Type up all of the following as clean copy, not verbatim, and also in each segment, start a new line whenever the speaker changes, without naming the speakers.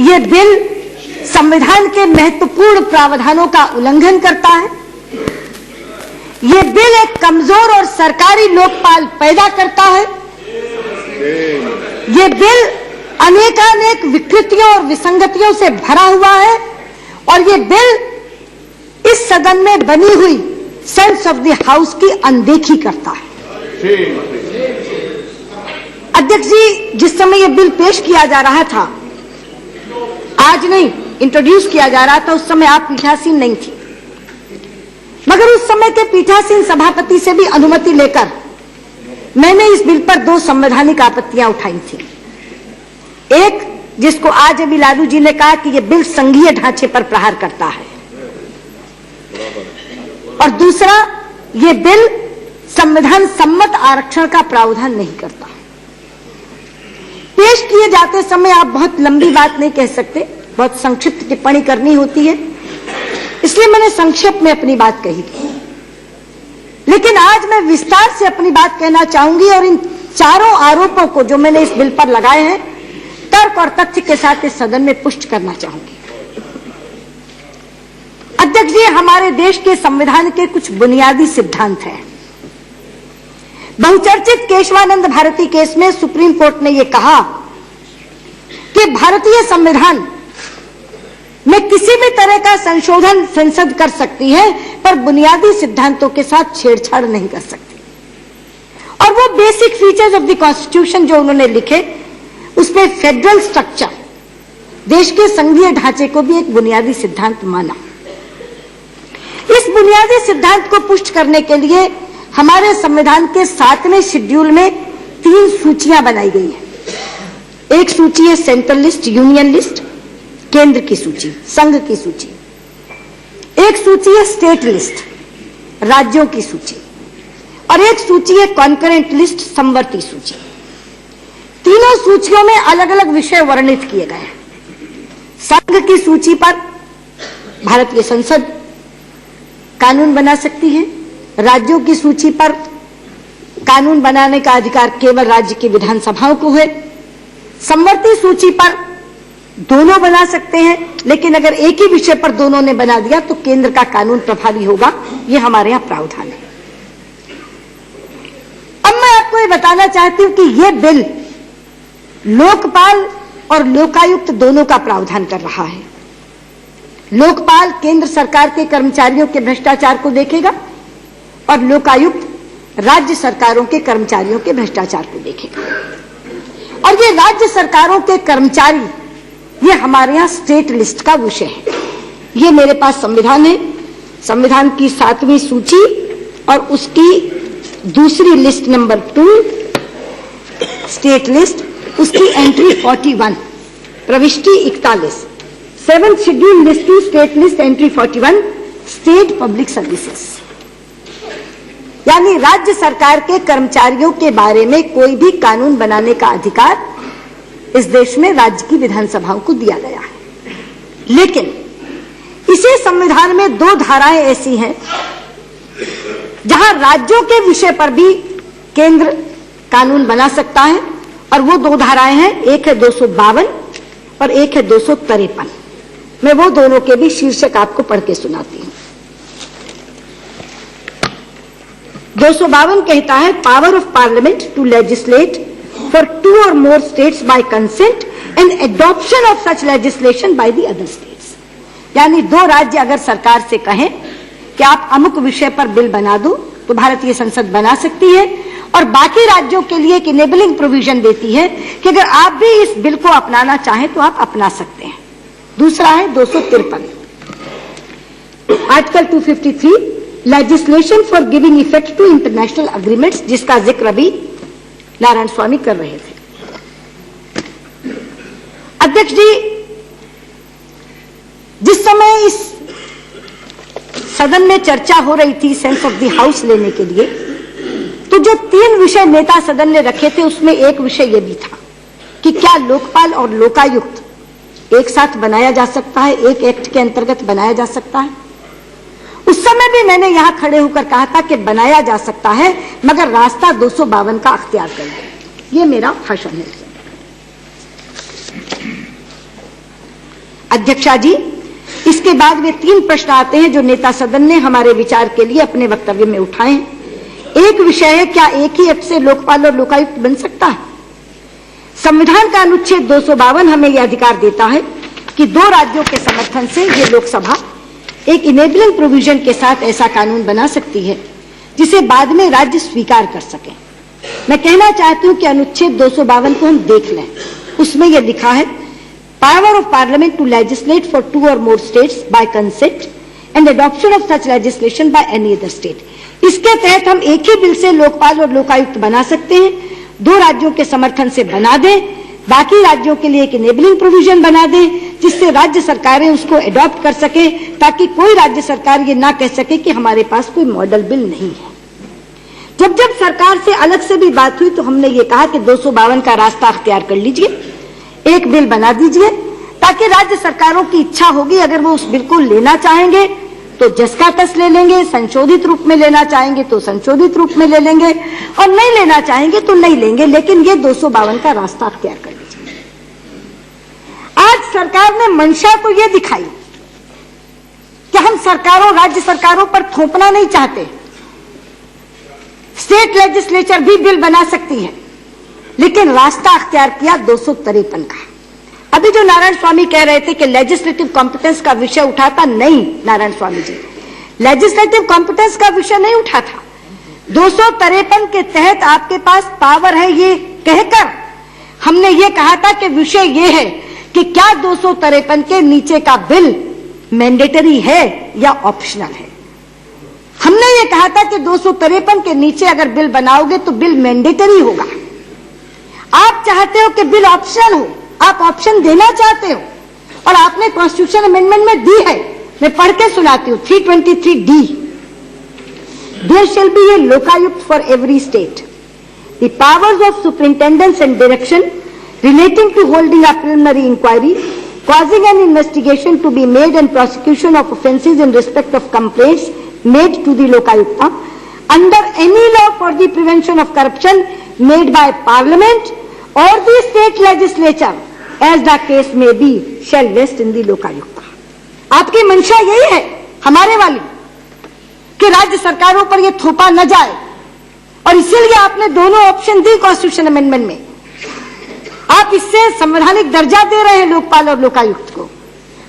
ये बिल संविधान के महत्वपूर्ण प्रावधानों का उल्लंघन करता है। ये बिल एक कमजोर और सरकारी लोकपाल पैदा करता है। ये बिल अनेकानेक विकृतियों और विसंगतियों से भरा हुआ है और ये बिल इस सदन में बनी हुई सेंस ऑफ द हाउस की अनदेखी करता है। अध्यक्ष जी, जिस समय यह बिल पेश किया जा रहा था, आज नहीं इंट्रोड्यूस किया जा रहा था, उस समय आप पीठासीन नहीं थी, मगर उस समय के पीठासीन सभापति से भी अनुमति लेकर मैंने इस बिल पर 2 संवैधानिक आपत्तियां उठाई थी। एक, जिसको आज अभी लालू जी ने कहा कि यह बिल संघीय ढांचे पर प्रहार करता है, और दूसरा, यह बिल संविधान सम्मत आरक्षण का प्रावधान नहीं करता। पेश किए जाते समय आप बहुत लंबी बात नहीं कह सकते, बहुत संक्षिप्त टिप्पणी करनी होती है, इसलिए मैंने संक्षेप में अपनी बात कही थी। लेकिन आज मैं विस्तार से अपनी बात कहना चाहूंगी और इन चारों आरोपों को जो मैंने इस बिल पर लगाए हैं, तर्क और तथ्य के साथ इस सदन में पुष्ट करना चाहूंगी। अध्यक्ष जी, हमारे देश के संविधान के कुछ बुनियादी सिद्धांत हैं। बहुचर्चित केशवानंद भारती केस में सुप्रीम कोर्ट ने यह कहा कि भारतीय संविधान में किसी भी तरह का संशोधन संसद कर सकती है, पर बुनियादी सिद्धांतों के साथ छेड़छाड़ नहीं कर सकती। और वो basic features of the constitution जो उन्होंने लिखे, उसमें फेडरल स्ट्रक्चर, देश के संघीय ढांचे को भी एक बुनियादी सिद्धांत माना। इस बुनियादी सिद्धांत को पुष्ट करने के लिए हमारे संविधान के 7वें शेड्यूल में 3 सूचियां बनाई गई है। एक सूची है सेंट्रल लिस्ट, यूनियन लिस्ट, केंद्र की सूची, संघ की सूची। एक सूची है स्टेट लिस्ट, राज्यों की सूची, और एक सूची है कॉन्करेंट लिस्ट, समवर्ती सूची। तीनों सूचियों में अलग अलग विषय वर्णित किए गए हैं। संघ की सूची पर भारतीय संसद कानून बना सकती है, राज्यों की सूची पर कानून बनाने का अधिकार केवल राज्य की विधानसभाओं को है, समवर्ती सूची पर दोनों बना सकते हैं, लेकिन अगर एक ही विषय पर दोनों ने बना दिया तो केंद्र का कानून प्रभावी होगा। यह हमारे यहां प्रावधान है। अब मैं आपको ये बताना चाहती हूं कि यह बिल लोकपाल और लोकायुक्त दोनों का प्रावधान कर रहा है। लोकपाल केंद्र सरकार के कर्मचारियों के भ्रष्टाचार को देखेगा और लोकायुक्त राज्य सरकारों के कर्मचारियों के भ्रष्टाचार को देखेगा। और ये राज्य सरकारों के कर्मचारी, ये हमारे यहां स्टेट लिस्ट का विषय है। ये मेरे पास संविधान है, संविधान की 7वीं सूची और उसकी दूसरी लिस्ट नंबर 2, स्टेट लिस्ट, उसकी एंट्री 41, प्रविष्टि 41, 7th schedule list 2 state list entry 41, state public services. यानी राज्य सरकार के कर्मचारियों के बारे में कोई भी कानून बनाने का अधिकार इस देश में राज्य की विधानसभाओं को दिया गया है। लेकिन इसी संविधान में 2 धाराएं ऐसी हैं जहां राज्यों के विषय पर भी केंद्र कानून बना सकता है, और वो 2 धाराएं हैं, एक है 252 और एक है 253। मैं वो दोनों के भी शीर्षक आपको पढ़ के सुनाती हूं। 252 कहता है, power of parliament to legislate for 2 or more states by consent and adoption of such legislation by the other states। यानी 2 राज्य अगर सरकार से कहें कि आप अमुक विषय पर बिल बना दो, तो भारतीय संसद बना सकती है, और बाकी राज्यों के लिए एक इनेबलिंग प्रोविजन देती है कि अगर आप भी इस बिल को अपनाना चाहें तो आप अपना सकते हैं। दूसरा है 253, article 253, legislation for giving effect to international agreements, जिसका जिक्र अभी नारायण स्वामी कर रहे थे। अध्यक्ष जी, जिस समय इस सदन में चर्चा हो रही थी सेंस ऑफ द हाउस लेने के लिए, तो जो 3 विषय नेता सदन ने रखे थे, उसमें एक विषय यह भी था कि क्या लोकपाल और लोकायुक्त एक साथ बनाया जा सकता है, एक एक्ट के अंतर्गत बनाया जा सकता है। उस समय भी मैंने यहां खड़े होकर कहा था कि बनाया जा सकता है, मगर रास्ता 252 का अख्तियार करें। ये मेरा भाषण है। अध्यक्षा जी, इसके बाद वे 3 प्रश्न आते हैं जो नेता सदन ने हमारे विचार के लिए अपने वक्तव्य में उठाए हैं। एक विषय है, क्या एक ही एक्ट से लोकपाल और लोकायुक्त बन सकता है? संविधान का अनुच्छेद 252 हमें यह अधिकार देता है कि 2 राज्यों के समर्थन से ये लोकसभा एक इनेबलिंग प्रोविजन के साथ ऐसा कानून बना सकती है जिसे बाद में राज्य स्वीकार कर सके। मैं कहना चाहती हूं कि अनुच्छेद 252 को हम देख लें। उसमें यह लिखा है, power of parliament to legislate for 2 or more states by consent and adoption of such legislation by any other state. इसके तहत हम एक ही बिल से लोकपाल और लोकायुक्त बना सकते हैं, 2 राज्यों के समर्थन से बना दें, बाकी राज्यों के लिए एक इनेबलिंग प्रोविजन बना दें जिससे राज्य सरकारें उसको एडॉप्ट कर सके, ताकि कोई राज्य सरकार ये ना कह सके कि हमारे पास कोई मॉडल बिल नहीं है। जब जब सरकार से अलग से भी बात हुई तो हमने ये कहा कि 252 का रास्ता अख्तियार कर लीजिए, एक बिल बना दीजिए, ताकि राज्य सरकारों की इच्छा होगी, अगर वो उस बिल को लेना चाहेंगे तो जस का तस ले लेंगे, संशोधित रूप में लेना चाहेंगे तो संशोधित रूप में ले लेंगे, और नहीं लेना चाहेंगे तो नहीं लेंगे, लेकिन ये 252 का रास्ता अख्तियार कर लीजिए। आज सरकार ने मंशा तो ये दिखाई कि हम सरकारों, राज्य सरकारों पर थोपना नहीं चाहते, स्टेट लेजिस्लेचर भी बिल बना सकती है, लेकिन रास्ता अख्तियार किया 253 का। अभी जो नारायण स्वामी कह रहे थे कि लेजिस्लेटिव कॉम्पिटेंस का विषय उठा था, नहीं नारायण स्वामी जी, लेजिस्लेटिव कॉम्पिटेंस का विषय नहीं उठा था। 253 के तहत आपके पास पावर है ये कहकर हमने ये कहा था कि विषय ये है कि क्या 253 के नीचे का बिल मैंडेटरी है या ऑप्शनल है। हमने ये कहा था कि 253 के नीचे अगर बिल बनाओगे तो बिल मैंडेटरी होगा। आप चाहते हो कि बिल ऑप्शनल हो, आप ऑप्शन देना चाहते हो, और आपने कॉन्स्टिट्यूशन अमेंडमेंट में दी है। मैं पढ़ के सुनाती हूं, 323D, there shall be a Lokayukta for every state, the powers of superintendence and direction relating to holding a preliminary inquiry, causing an investigation to be made and prosecution of offences in respect of complaints made to the Lokayukta under any law for the prevention of corruption made by Parliament or the state legislature as the case may be shall vest in the Lokayukta। आपकी मंशा यही है हमारे वाली कि राज्य सरकारों पर यह थोपा न जाए, और इसीलिए आपने दोनों ऑप्शन दी कॉन्स्टिट्यूशन अमेंडमेंट में। आप इससे संवैधानिक दर्जा दे रहे हैं लोकपाल और लोकायुक्त को।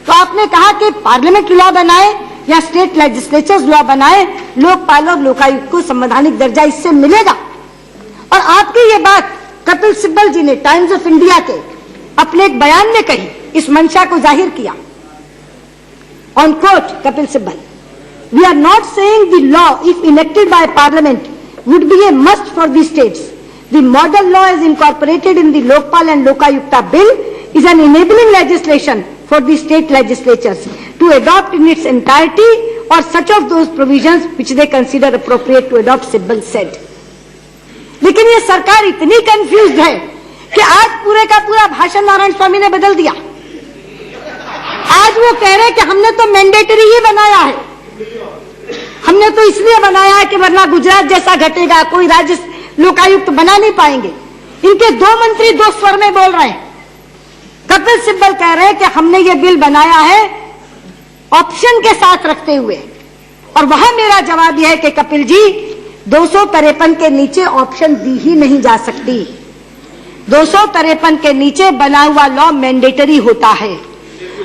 तो आपने कहा कि पार्लियामेंट लॉ बनाए या स्टेट लेजिस्लेचर्स लॉ बनाए, लोकपाल और लोकायुक्त को संवैधानिक दर्जा इससे मिलेगा। और आपकी ये बात कपिल सिब्बल जी ने टाइम्स ऑफ इंडिया के अपने एक बयान में कही, इस मंशा को जाहिर किया। On quote Kapil Sibal, we are not saying the law if enacted by parliament would be a must for the states. The model law is incorporated in the Lokpal and Lokayukta bill is an enabling legislation for the state legislatures to adopt in its entirety or such of those provisions which they consider appropriate to adopt, Sibbal said। लेकिन ये सरकार इतनी confused है कि आज पूरे का पूरा भाषण नारायण स्वामी ने बदल दिया। आज वो कह रहे हैं कि हमने तो मैंडेटरी ही बनाया है, हमने तो इसलिए बनाया है कि वरना गुजरात जैसा घटेगा, कोई राज्य लोकायुक्त बना नहीं पाएंगे। इनके 2 मंत्री 2 स्वर में बोल रहे हैं। कपिल सिब्बल कह रहे हैं कि हमने ये बिल बनाया है ऑप्शन के साथ रखते हुए, और वहां मेरा जवाब यह है कि कपिल जी 253 के नीचे ऑप्शन दी ही नहीं जा सकती। 253 के नीचे बना हुआ लॉ मैंडेटरी होता है।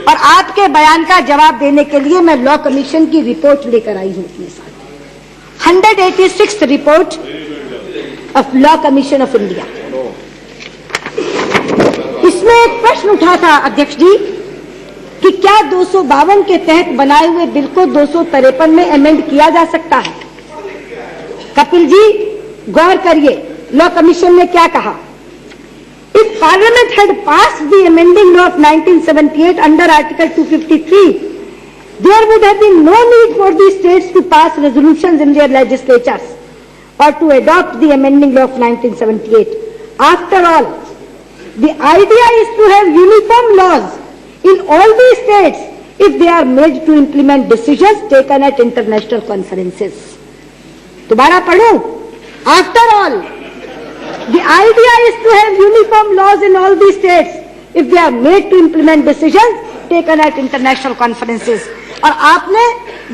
और आपके बयान का जवाब देने के लिए मैं लॉ कमीशन की रिपोर्ट लेकर आई हूं अपने साथ, 186th report of law commission of India. इसमें एक प्रश्न उठा था अध्यक्ष जी कि क्या 252 के तहत बनाए हुए बिल को 253 में अमेंड किया जा सकता है। कपिल जी गौर करिए, लॉ कमीशन ने क्या कहा। If parliament had passed the amending law of 1978 under article 253, there would have been no need for the states to pass resolutions in their legislatures or to adopt the amending law of 1978. After all, the idea is to have uniform laws in all the states if they are made to implement decisions taken at international conferences. दोबारा पढ़ो। After all, the idea is to have uniform laws in all the states if they are made to implement decisions taken at international conferences. और आपने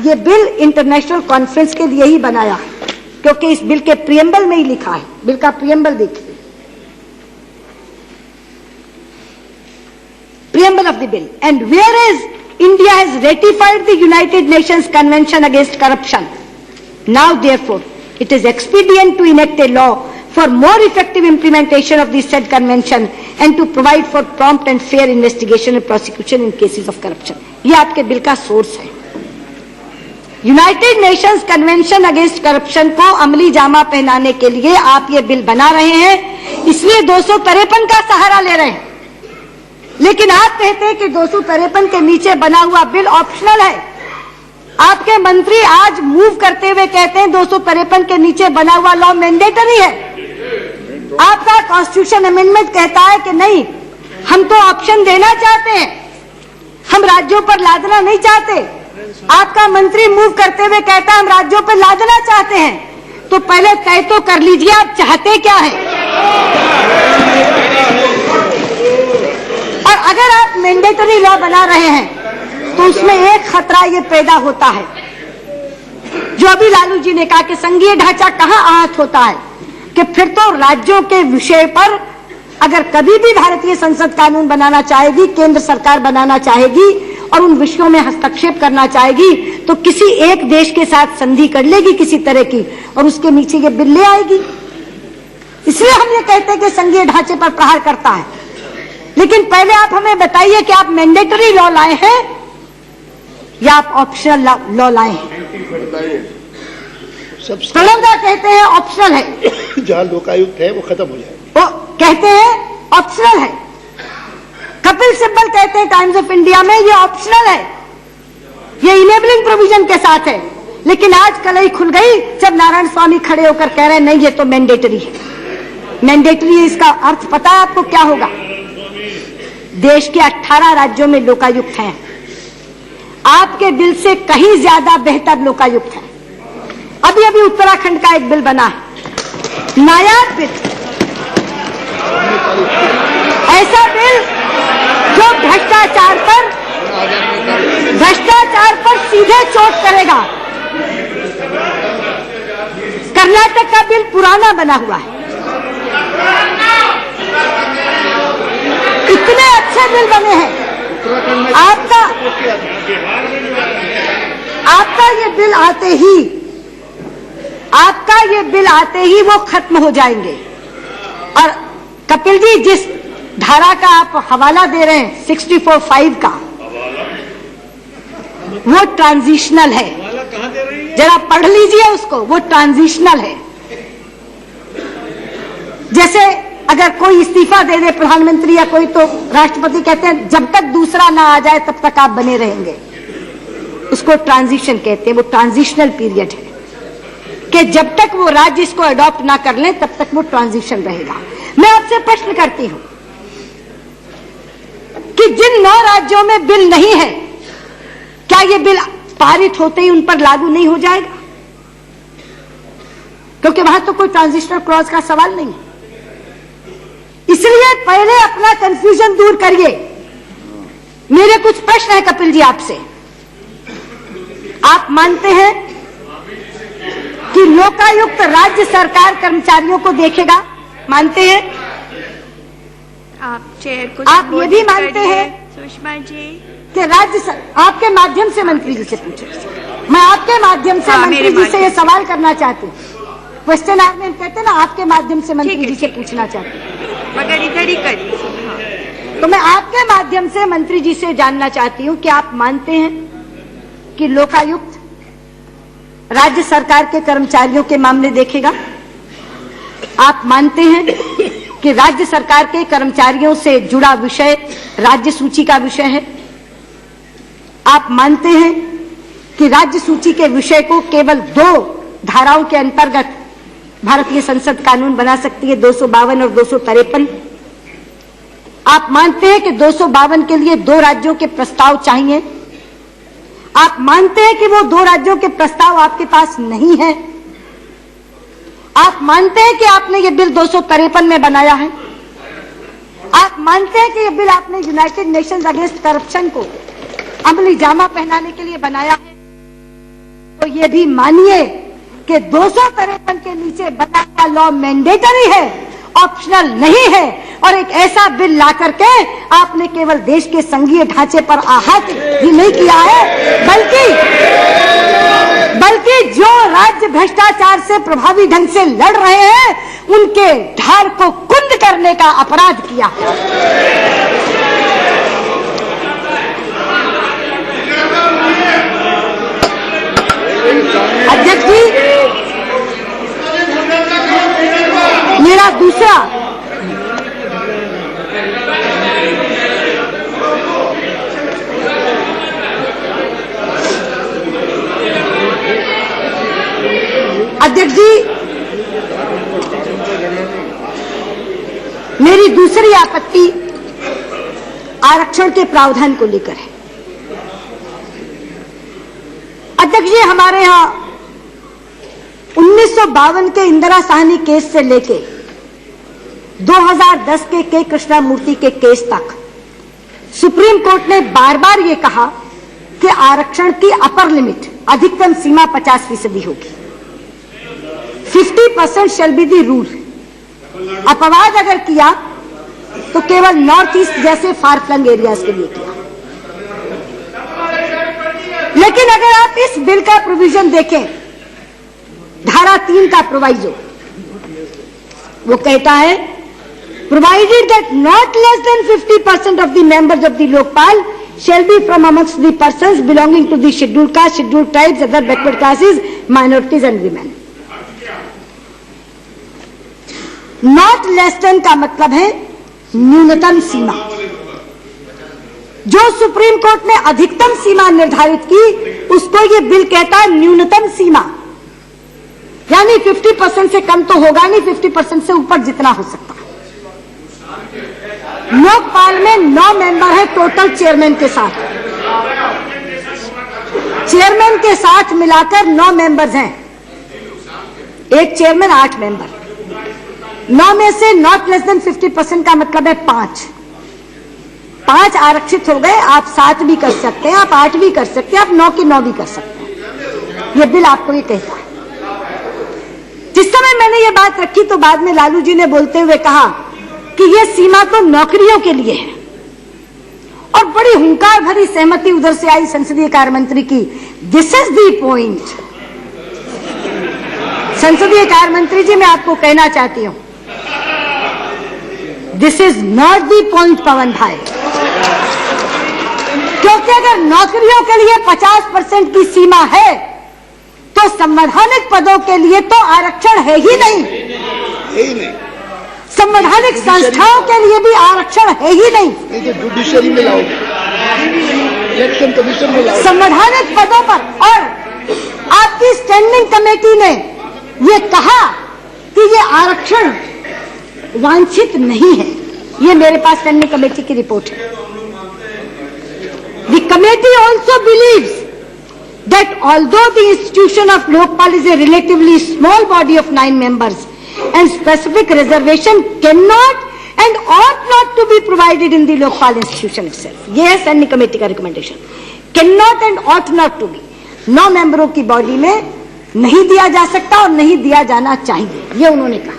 ये bill international conference के लिए ही बनाया है, क्योंकि इस बिल के प्रियम्बल में ही लिखा है। बिल का प्रियम्बल देखिए, preamble of the bill, and where is India has ratified the United Nations Convention Against Corruption. Now, therefore, it is expedient to enact a law for more effective implementation of the said convention and to provide for prompt and fair investigation and prosecution in cases of corruption. ये आपके bill का source है। United Nations convention against corruption को अमली जामा पहनाने के लिए आप ये बिल बना रहे हैं, इसलिए 253 का सहारा ले रहे हैं। लेकिन आप कहते हैं कि 253 के नीचे बना हुआ बिल ऑप्शनल है। आपके मंत्री आज मूव करते हुए कहते हैं 253 के नीचे बना हुआ लॉ मैंडेटरी है। आपका कॉन्स्टिट्यूशन अमेंडमेंट कहता है कि नहीं, हम तो ऑप्शन देना चाहते हैं, हम राज्यों पर लादना नहीं चाहते। आपका मंत्री मूव करते हुए कहता है हम राज्यों पर लादना चाहते हैं। तो पहले तय तो कर लीजिए आप चाहते क्या है। और अगर आप मैंडेटरी लॉ बना रहे हैं तो उसमें एक खतरा ये पैदा होता है, जो अभी लालू जी ने कहा कि संघीय ढांचा कहां आहत होता है, कि फिर तो राज्यों के विषय पर अगर कभी भी भारतीय संसद कानून बनाना चाहेगी, केंद्र सरकार बनाना चाहेगी और उन विषयों में हस्तक्षेप करना चाहेगी, तो किसी एक देश के साथ संधि कर लेगी किसी तरह की और उसके नीचे ये बिल ले आएगी। इसलिए हम ये कहते हैं कि संघीय ढांचे पर प्रहार करता है। लेकिन पहले आप हमें बताइए कि आप मैंडेटरी लॉ लाए हैं या आप ऑप्शनल लॉ लाए हैं। प्रणवदा कहते हैं ऑप्शनल है,
जहां लोकायुक्त है वो खत्म हो जाए,
वो कहते हैं ऑप्शनल है। कपिल सिब्बल कहते हैं टाइम्स ऑफ इंडिया में ये ऑप्शनल है, ये इनेबलिंग प्रोविजन के साथ है। लेकिन आज कलई खुल गई जब नारायण स्वामी खड़े होकर कह रहे हैं नहीं ये तो मैंडेटरी है। मैंडेटरी है, इसका अर्थ पता है आपको क्या होगा। देश के 18 राज्यों में लोकायुक्त हैं, आपके बिल से कहीं ज्यादा बेहतर लोकायुक्त हैं। अभी अभी उत्तराखंड का एक बिल बना है, नायाब बिल, ऐसा बिल जो भ्रष्टाचार पर सीधे चोट करेगा। कर्नाटक का बिल पुराना बना हुआ है, इतने अच्छे बिल बने हैं। आपका ये बिल आते ही वो खत्म हो जाएंगे। और कपिल जी जिस धारा का आप हवाला दे रहे हैं 64(5) का, वो ट्रांजिशनल है, जरा पढ़ लीजिए उसको, वो ट्रांजिशनल है। जैसे अगर कोई इस्तीफा दे दे प्रधानमंत्री या कोई, तो राष्ट्रपति कहते हैं जब तक दूसरा ना आ जाए तब तक आप बने रहेंगे। उसको ट्रांजिशन कहते हैं, वो ट्रांजिशनल पीरियड है कि जब तक वो राज्य इसको अडॉप्ट ना कर लें तब तक वो ट्रांजिशन रहेगा। मैं आपसे प्रश्न करती हूं कि जिन 9 राज्यों में बिल नहीं है, क्या ये बिल पारित होते ही उन पर लागू नहीं हो जाएगा? क्योंकि वहां तो कोई ट्रांजिशनल क्लॉज का सवाल नहीं है। इसलिए पहले अपना कंफ्यूजन दूर करिए। मेरे कुछ प्रश्न है कपिल जी आपसे। आप मानते हैं कि लोकायुक्त राज्य सरकार कर्मचारियों को देखेगा? मानते हैं?
आप चेयर को
आप ये भी मानते हैं
सुषमा जी
कि आपके माध्यम से मंत्री जी से पूछे, मैं आपके माध्यम से मंत्री जी से ये सवाल करना चाहती हूँ। क्वेश्चन आवर में कहते हैं ना, आपके माध्यम से मंत्री जी से पूछना चाहती हूँ,
मगर इधर ही करिए।
तो मैं आपके माध्यम से मंत्री जी से जानना चाहती हूँ कि आप मानते हैं कि लोकायुक्त राज्य सरकार के कर्मचारियों के मामले देखेगा? आप मानते हैं कि राज्य सरकार के कर्मचारियों से जुड़ा विषय राज्य सूची का विषय है? आप मानते हैं कि राज्य सूची के विषय को केवल 2 धाराओं के अंतर्गत भारतीय संसद कानून बना सकती है, 252 और 253? आप मानते हैं कि 252 के लिए 2 राज्यों के प्रस्ताव चाहिए? आप मानते हैं कि वो 2 राज्यों के प्रस्ताव आपके पास नहीं है? आप मानते हैं कि आपने ये बिल 253 में बनाया है? आप मानते हैं कि ये बिल आपने यूनाइटेड नेशंस अगेंस्ट करप्शन को अमली जामा पहनाने के लिए बनाया है, तो ये भी मानिए कि 253 के नीचे बना हुआ लॉ मैंडेटरी है, ऑप्शनल नहीं है। और एक ऐसा बिल ला करके आपने केवल देश के संघीय ढांचे पर आहत ही नहीं किया है, बल्कि जो राज्य भ्रष्टाचार से प्रभावी ढंग से लड़ रहे हैं उनके धार को कुंद करने का अपराध किया है। अध्यक्ष जी, मेरा दूसरा अध्यक्ष जी, मेरी दूसरी आपत्ति आरक्षण के प्रावधान को लेकर है। अध्यक्ष जी, हमारे यहां 1952 के इंदिरा साहनी केस से लेके 2010 के कृष्णामूर्ति के केस तक सुप्रीम कोर्ट ने बार बार ये कहा कि आरक्षण की अपर लिमिट, अधिकतम सीमा 50% होगी। 50% शैल बी दी रूल। अपवाद अगर किया तो केवल नॉर्थ ईस्ट जैसे फार फ्लंग एरियाज के लिए किया। लेकिन अगर आप इस बिल का प्रोविजन देखें, धारा 3 का प्रोवाइजो, वो कहता है provided that not less than 50% of the members of the Lokpal shall be from amongst the persons belonging to the scheduled caste, scheduled tribes, other backward classes, minorities and women. Not less than का मतलब है न्यूनतम सीमा। जो supreme court ने अधिकतम सीमा निर्धारित की उसको ये बिल कहता है न्यूनतम सीमा, यानी 50% से कम तो होगा नहीं, 50% से ऊपर जितना हो सकता है। लोकपाल में 9 मेंबर है टोटल चेयरमैन के साथ। चेयरमैन के साथ मिलाकर 9 मेंबर्स हैं, एक चेयरमैन 8 मेंबर। 9 में से नॉट लेस देन 50% का मतलब है 5 आरक्षित हो गए। आप 7 भी कर सकते हैं, आप 8 भी कर सकते हैं, आप 9 की 9 भी कर सकते हैं। ये बिल आपको ये कहता है। जिस समय मैंने ये बात रखी तो बाद में लालू जी ने बोलते हुए कहा कि ये सीमा तो नौकरियों के लिए है, और बड़ी हुंकार भरी सहमति उधर से आई संसदीय कार्य मंत्री की। This is the point. संसदीय कार्य मंत्री जी, मैं आपको कहना चाहती हूं, this is not the point Pawan भाई, क्योंकि अगर नौकरियों के लिए 50% की सीमा है तो संवैधानिक पदों के लिए तो आरक्षण है ही नहीं। संवैधानिक संस्थाओं के लिए भी आरक्षण है ही नहीं।
जुडिशरी में लाओगे, इलेक्शन कमीशन में लाओगे, संवैधानिक
पदों पर। और आपकी स्टैंडिंग कमेटी ने ये कहा कि ये आरक्षण वांछित नहीं है। ये मेरे पास स्टैंडिंग कमेटी की रिपोर्ट है। The committee also believes that although the institution of Lokpal is a relatively small body of 9 members and specific reservation cannot and ought not to be provided in the Lokpal institution itself. ये है standing committee का recommendation, cannot and ought not to be। 9 मेंबरों की body में नहीं दिया जा सकता और नहीं दिया जाना चाहिए, ये उन्होंने कहा।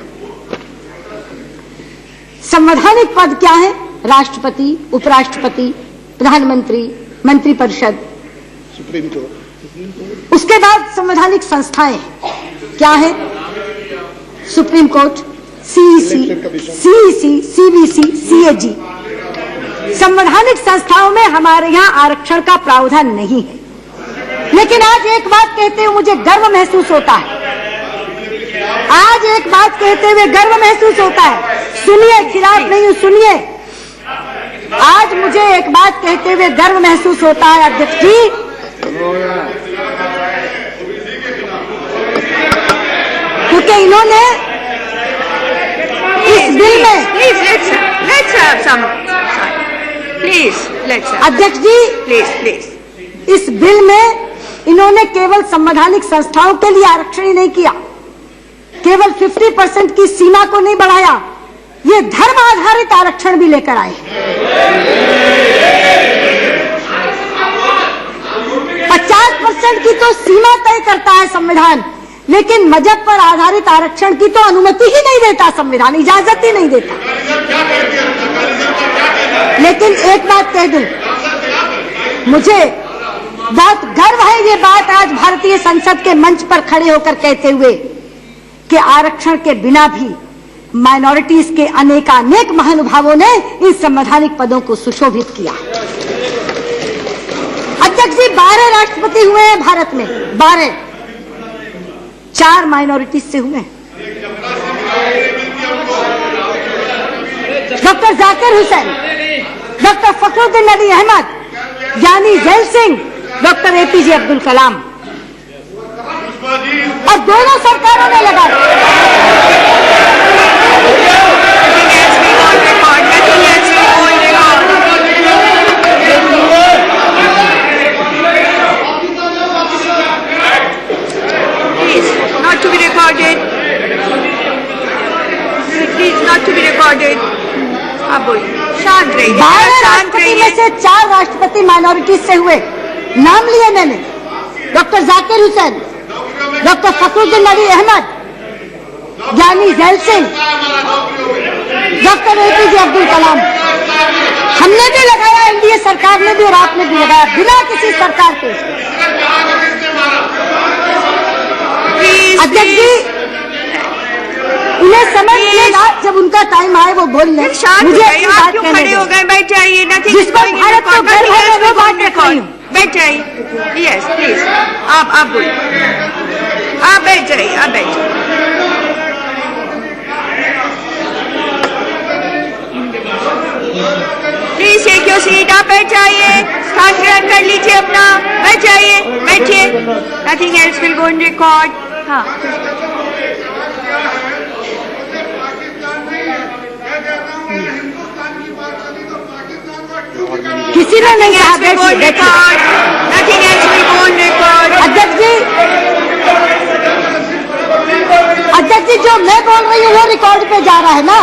संवैधानिक पद क्या है? राष्ट्रपति, उपराष्ट्रपति, प्रधानमंत्री, मंत्रिपरिषद,
सुप्रीम कोर्ट।
उसके बाद संवैधानिक संस्थाएं क्या है? Supreme court, CEC, CVC, CAG. संवैधानिक संस्थाओं में हमारे यहाँ आरक्षण का प्रावधान नहीं है। लेकिन आज एक बात कहते हुए मुझे गर्व महसूस होता है, आज एक बात कहते हुए गर्व महसूस होता है। सुनिए, खिलाफ नहीं हूं, सुनिए। आज मुझे एक बात कहते हुए गर्व महसूस होता है अध्यक्ष जी, क्योंकि इन्होंने इस बिल में अध्यक्ष जी, इस बिल में इन्होंने केवल संवैधानिक संस्थाओं के लिए आरक्षण ही नहीं किया, केवल 50% की सीमा को नहीं बढ़ाया, ये धर्म आधारित आरक्षण भी लेकर आए। 50% की तो सीमा तय करता है संविधान, लेकिन मजहब पर आधारित आरक्षण की तो अनुमति ही नहीं देता संविधान, इजाजत ही नहीं देता। लेकिन एक बात कह दूं, मुझे बहुत गर्व है ये बात आज भारतीय संसद के मंच पर खड़े होकर कहते हुए कि आरक्षण के बिना भी माइनॉरिटीज के अनेकानेक महानुभावों ने इन संवैधानिक पदों को सुशोभित किया। अध्यक्ष जी 12 राष्ट्रपति हुए हैं भारत में, 12, 4 माइनॉरिटीज से हुए। Doctor Zakir Hussain, doctor Fakhruddin Ali Ahmed, Giani Zail Singh, doctor APJ Abdul Kalam, और दोनों सरकारों ने लगाया।
शांत रहिए।
12 राष्ट्रपति में से 4 राष्ट्रपति माइनॉरिटीज से हुए, नाम लिए मैंने, doctor Zakir Hussain, doctor Fakhruddin Ali Ahmed, Giani Zail Singh, doctor APJ Abdul Kalam. हमने भी लगाया, एनडीए सरकार ने भी और आपने भी लगाया, बिना किसी सरकार के। अध्यक्ष जी उन्हें समझ लेना, जब उनका टाइम आए वो बोल लें। मुझे एक बात कहने
खड़े हो गए, बैठ जाइए।
जिस पर भारत को गर्व है वो बात कर रही हूँ।
बैठ जाइए। यस प्लीज, आप बोलिए। आप बैठ जाइए, आप बैठ जाइए। प्लीज टेक योर सीट, आप बैठ जाइए, स्थान ग्रहण कर लीजिए अपना, बैठ जाइए, बैठिए। Nothing else will go in record. हाँ,
किसी ने नहीं कहा बैठिए। अध्यक्ष जी जो मैं बोल रही हूँ वो रिकॉर्ड पे जा रहा है ना।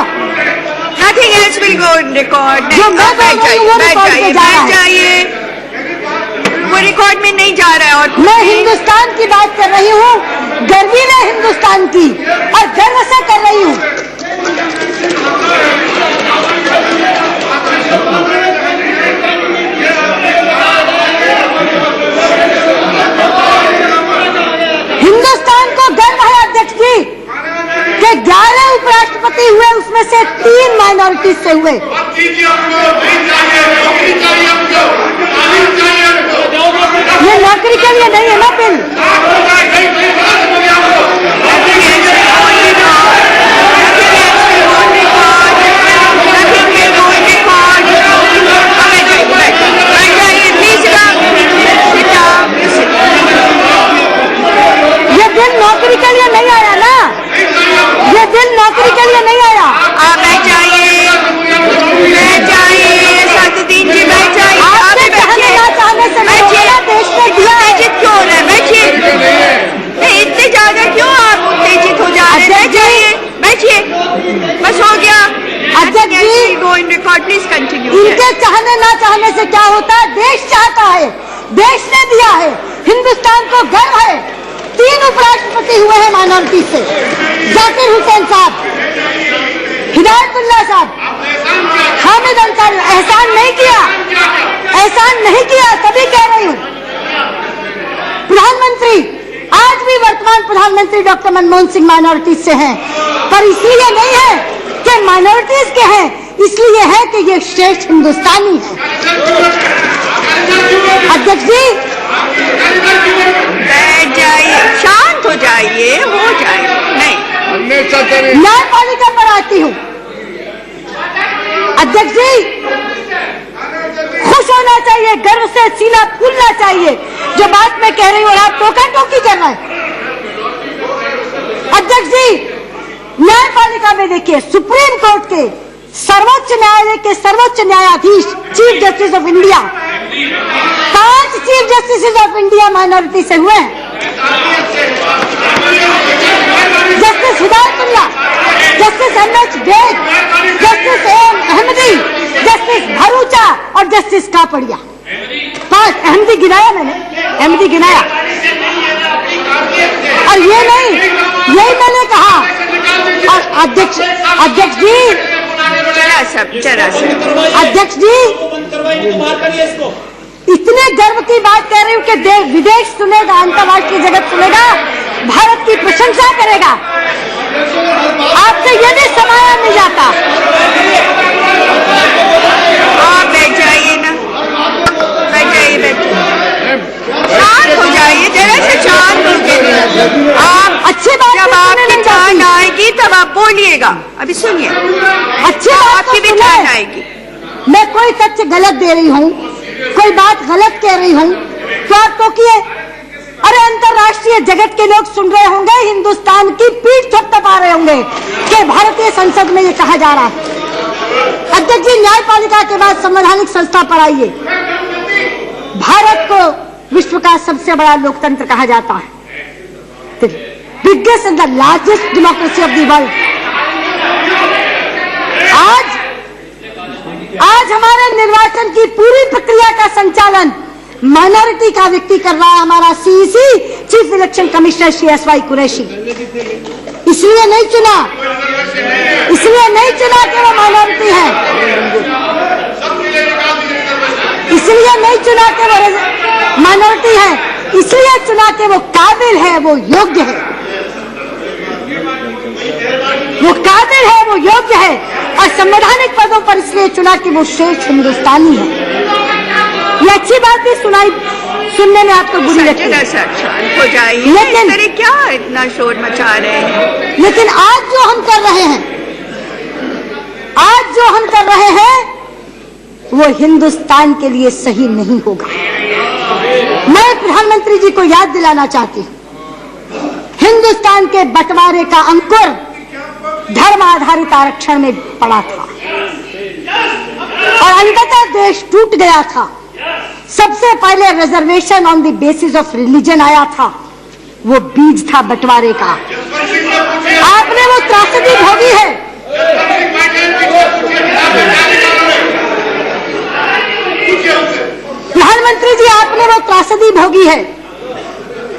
Nothing else will go in record.
जो मैं बोल रही हूँ वो रिकॉर्ड पे जा रहा है।
वो रिकॉर्ड में नहीं जा रहा है। और
मैं हिंदुस्तान की बात कर रही हूँ, गर्वी में हिंदुस्तान की, और गर्व से कर रही हूँ। हिंदुस्तान को गर्व है अध्यक्ष जी कि 11 उपराष्ट्रपति हुए, उसमें से 3 माइनॉरिटीज से हुए। ये नौकरी के लिए नहीं है ना बिल। ये बिल नौकरी के लिए नहीं आया ना, ये बिल नौकरी के लिए नहीं आया।
आप बैठ जाइए, बैठ जाइए, सतुद्दीन जी बैठ जाइए।
आपने चाहने ना चाहने से नहीं होगा, देश ने दिया है।
उत्तेजित क्यों हो रहे हैं? बैठिए। नहीं, इतने ज्यादा क्यों आप उत्तेजित हो जा रहे हैं? बैठ जाइए, बैठिए, बस हो गया।
अध्यक्ष जी
गो इन रिकॉर्ड, प्लीज कंटिन्यू।
इनके चाहने ना चाहने से क्या होता है? देश चाहता है, देश ने दिया है, हिंदुस्तान को गर्व है। 3 उपराष्ट्रपति हुए हैं माइनॉरिटी से, जाकिर हुसैन साहब, हिदायतुल्लाह साहब, हामिद अंसारी। एहसान नहीं किया, एहसान नहीं किया, तभी कह रही हूँ। प्रधानमंत्री, आज भी वर्तमान प्रधानमंत्री डॉक्टर मनमोहन सिंह माइनॉरिटीज से हैं, पर इसलिए नहीं है कि माइनॉरिटीज के हैं, इसलिए है कि ये श्रेष्ठ हिंदुस्तानी है। अध्यक्ष जी
बैठ जाइए, शांत हो जाइए, हो जाए। नहीं,
न्यायपालिका पर आती हूँ। अध्यक्ष जी खुश होना चाहिए, गर्व से सीना फूलना चाहिए जो बात मैं कह रही हूँ, और आप टोका टोकी कर रहे हैं। अध्यक्ष जी न्यायपालिका में देखिए, सुप्रीम कोर्ट के सर्वोच्च न्यायालय के सर्वोच्च न्यायाधीश, chief justice of India, 5 chief justice of India minority से हुए हैं। Justice Hidayatullah, justice M H. Beg, justice A.M. Ahmad इसका पड़िया 5 अहमदी गिनाया मैंने, अहमदी गिनाया। और ये नहीं, यही मैंने कहा। और अध्यक्ष जी, अध्यक्ष जी, इतने गर्व की बात कह रही हूं कि विदेश सुनेगा, अंतर्राष्ट्रीय जगत सुनेगा, भारत की प्रशंसा करेगा। आपसे ये नहीं समाया नहीं जाता।
आप बैठ जाइए ना, बैठ जाइए, शांत हो जाइए, जरा से शांत हो जाइए। आप
अच्छी बात
जब आपकी टर्न आएगी तब आप बोलिएगा। अभी सुनिए,
अच्छी बात
आपकी भी टर्न आएगी।
मैं कोई तथ्य गलत दे रही हूँ, कोई बात गलत कह रही हूँ तो आप तो किए। अरे अंतर्राष्ट्रीय जगत के लोग सुन रहे होंगे, हिंदुस्तान की पीठ थपथपा रहे होंगे कि भारतीय संसद में ये कहा जा रहा है। अध्यक्ष जी, न्यायपालिका के बाद संवैधानिक संस्था पर आइए। भारत को विश्व का सबसे बड़ा लोकतंत्र कहा जाता है, biggest and the largest democracy of the world. आज हमारे निर्वाचन की पूरी प्रक्रिया का संचालन माइनॉरिटी का व्यक्ति कर रहा है, हमारा CEC chief election commissioner Shri SY Qureshi. इसलिए नहीं चुना कि वो माइनॉरिटी है, इसलिए नहीं चुना कि वो माइनॉरिटी है, इसलिए चुना कि वो काबिल है, वो योग्य है, वो काबिल है, वो योग्य है। और संवैधानिक पदों पर इसलिए चुना कि वो श्रेष्ठ हिंदुस्तानी है। ये अच्छी बात भी सुनने में आपको बुरी लगती है।
शांत हो जाइए,
लेकिन
क्या इतना शोर मचा रहे हैं?
लेकिन आज जो हम कर रहे हैं, वो हिंदुस्तान के लिए सही नहीं होगा। मैं प्रधानमंत्री जी को याद दिलाना चाहती हूँ, हिंदुस्तान के बंटवारे का अंकुर धर्म आधारित आरक्षण में पड़ा था और अंततः देश टूट गया था। सबसे पहले reservation on the basis of religion आया था, वो बीज था बंटवारे का। आपने वो त्रासदी भोगी है। प्रधानमंत्री जी, आपने वो त्रासदी भोगी है,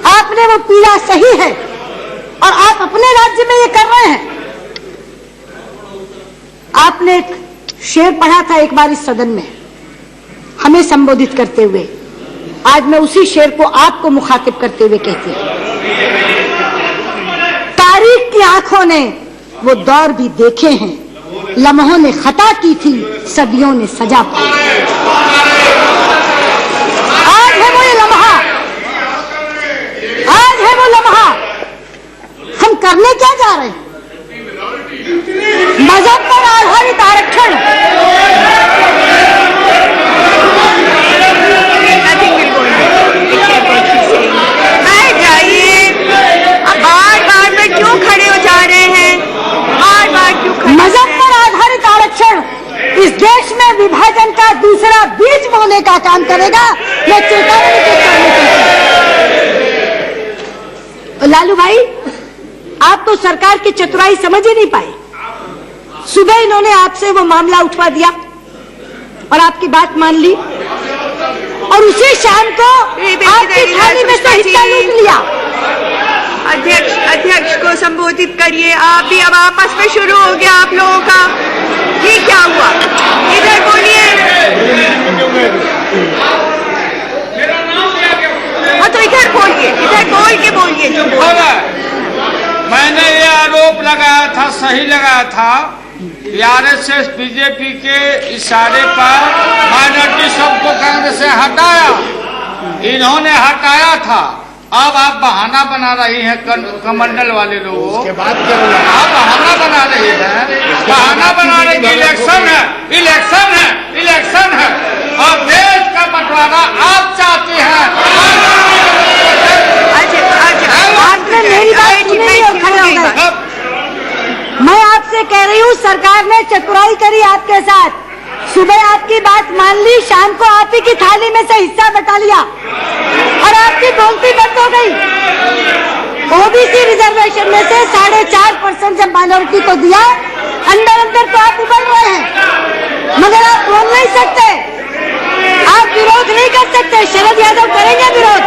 आपने वो पीड़ा सही है और आप अपने राज्य में ये कर रहे हैं। आपने एक शेर पढ़ा था एक बार इस सदन में हमें संबोधित करते हुए। आज मैं उसी शेर को आपको मुखातिब करते हुए कहती हूं। तारीख की आंखों ने वो दौर भी देखे हैं, लम्हों ने खता की थी, सदियों ने सजा पाई। आज है वो ये लम्हा, आज है वो लम्हा। हम करने क्या जा रहे हैं? मजहब पर आधारित आरक्षण। बैठ जाइए। बार-बार में क्यों खड़े हो जा रहे हैं? बार-बार क्यों खड़े? मजहब पर आधारित आरक्षण इस देश में विभाजन का दूसरा बीज बोने का काम करेगा। मैं चेतावनी के करने चाहती। लालू भाई, आप तो सरकार की चतुराई समझ ही नहीं पाए। सुबह इन्होंने आपसे वो मामला उठवा दिया और आपकी बात मान ली और उसी शाम को आपकी थाली में से हिस्सा लूट लिया। अध्यक्ष को संबोधित करिए। आप भी अब आपस में शुरू हो गया आप लोगों का। ये क्या हुआ? इधर बोलिए। हाँ तो इधर बोलिए, इधर बोल के बोलिए जो बोला।
मैंने ये आरोप लगाया था, सही लगाया था, आरएसएस बीजेपी के इशारे पर माइनॉरिटी सबको कांग्रेस से हटाया, इन्होंने हटाया था। अब आप बहाना बना रही हैं कमंडल वाले लोगों, आप बहाना बना रही हैं, बहाना बना रही। इलेक्शन है, इलेक्शन है, इलेक्शन है और देश का बंटवारा आप चाहती हैं।
मैं आपसे कह रही हूँ, सरकार ने चतुराई करी आपके साथ। सुबह आपकी बात मान ली, शाम को आप ही की थाली में से हिस्सा बटा लिया और आपकी बोलती बंद हो गई। ओबीसी रिजर्वेशन में से 4.5% जब माइनॉरिटी को दिया, अंदर अंदर तो आप उबल रहे हैं, मगर आप बोल नहीं सकते। सकते। शरद यादव करेंगे विरोध,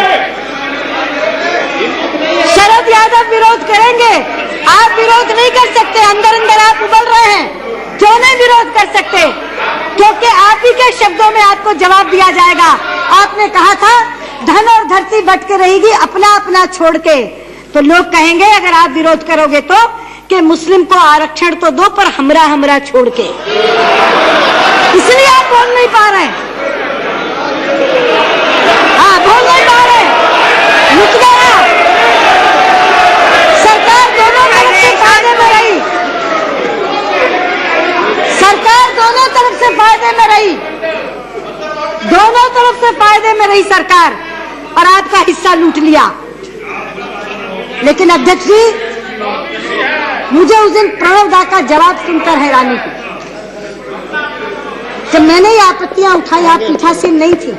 शरद यादव विरोध करेंगे, आप विरोध नहीं कर सकते। अंदर अंदर आप उबल रहे हैं, क्यों नहीं विरोध कर सकते? क्योंकि आप ही के शब्दों में आपको जवाब दिया जाएगा। आपने कहा था धन और धरती बट के रहेगी अपना अपना छोड़ के, तो लोग कहेंगे अगर आप विरोध करोगे तो कि मुस्लिम को आरक्षण तो दो पर हमरा हमरा छोड़ के, इसलिए आप बोल नहीं पा रहे। हाँ, बोल नहीं पा रहे, रुक गया। सरकार दोनों तरफ से फायदे में रही, सरकार दोनों तरफ से फायदे में रही, दोनों तरफ से फायदे में रही सरकार, और आपका हिस्सा लूट लिया। लेकिन अध्यक्ष जी, मुझे उस दिन प्रणव दा का जवाब सुनकर हैरानी हुई। जब मैंने ये आपत्तियां उठाई, आप पीठासीन नहीं थी,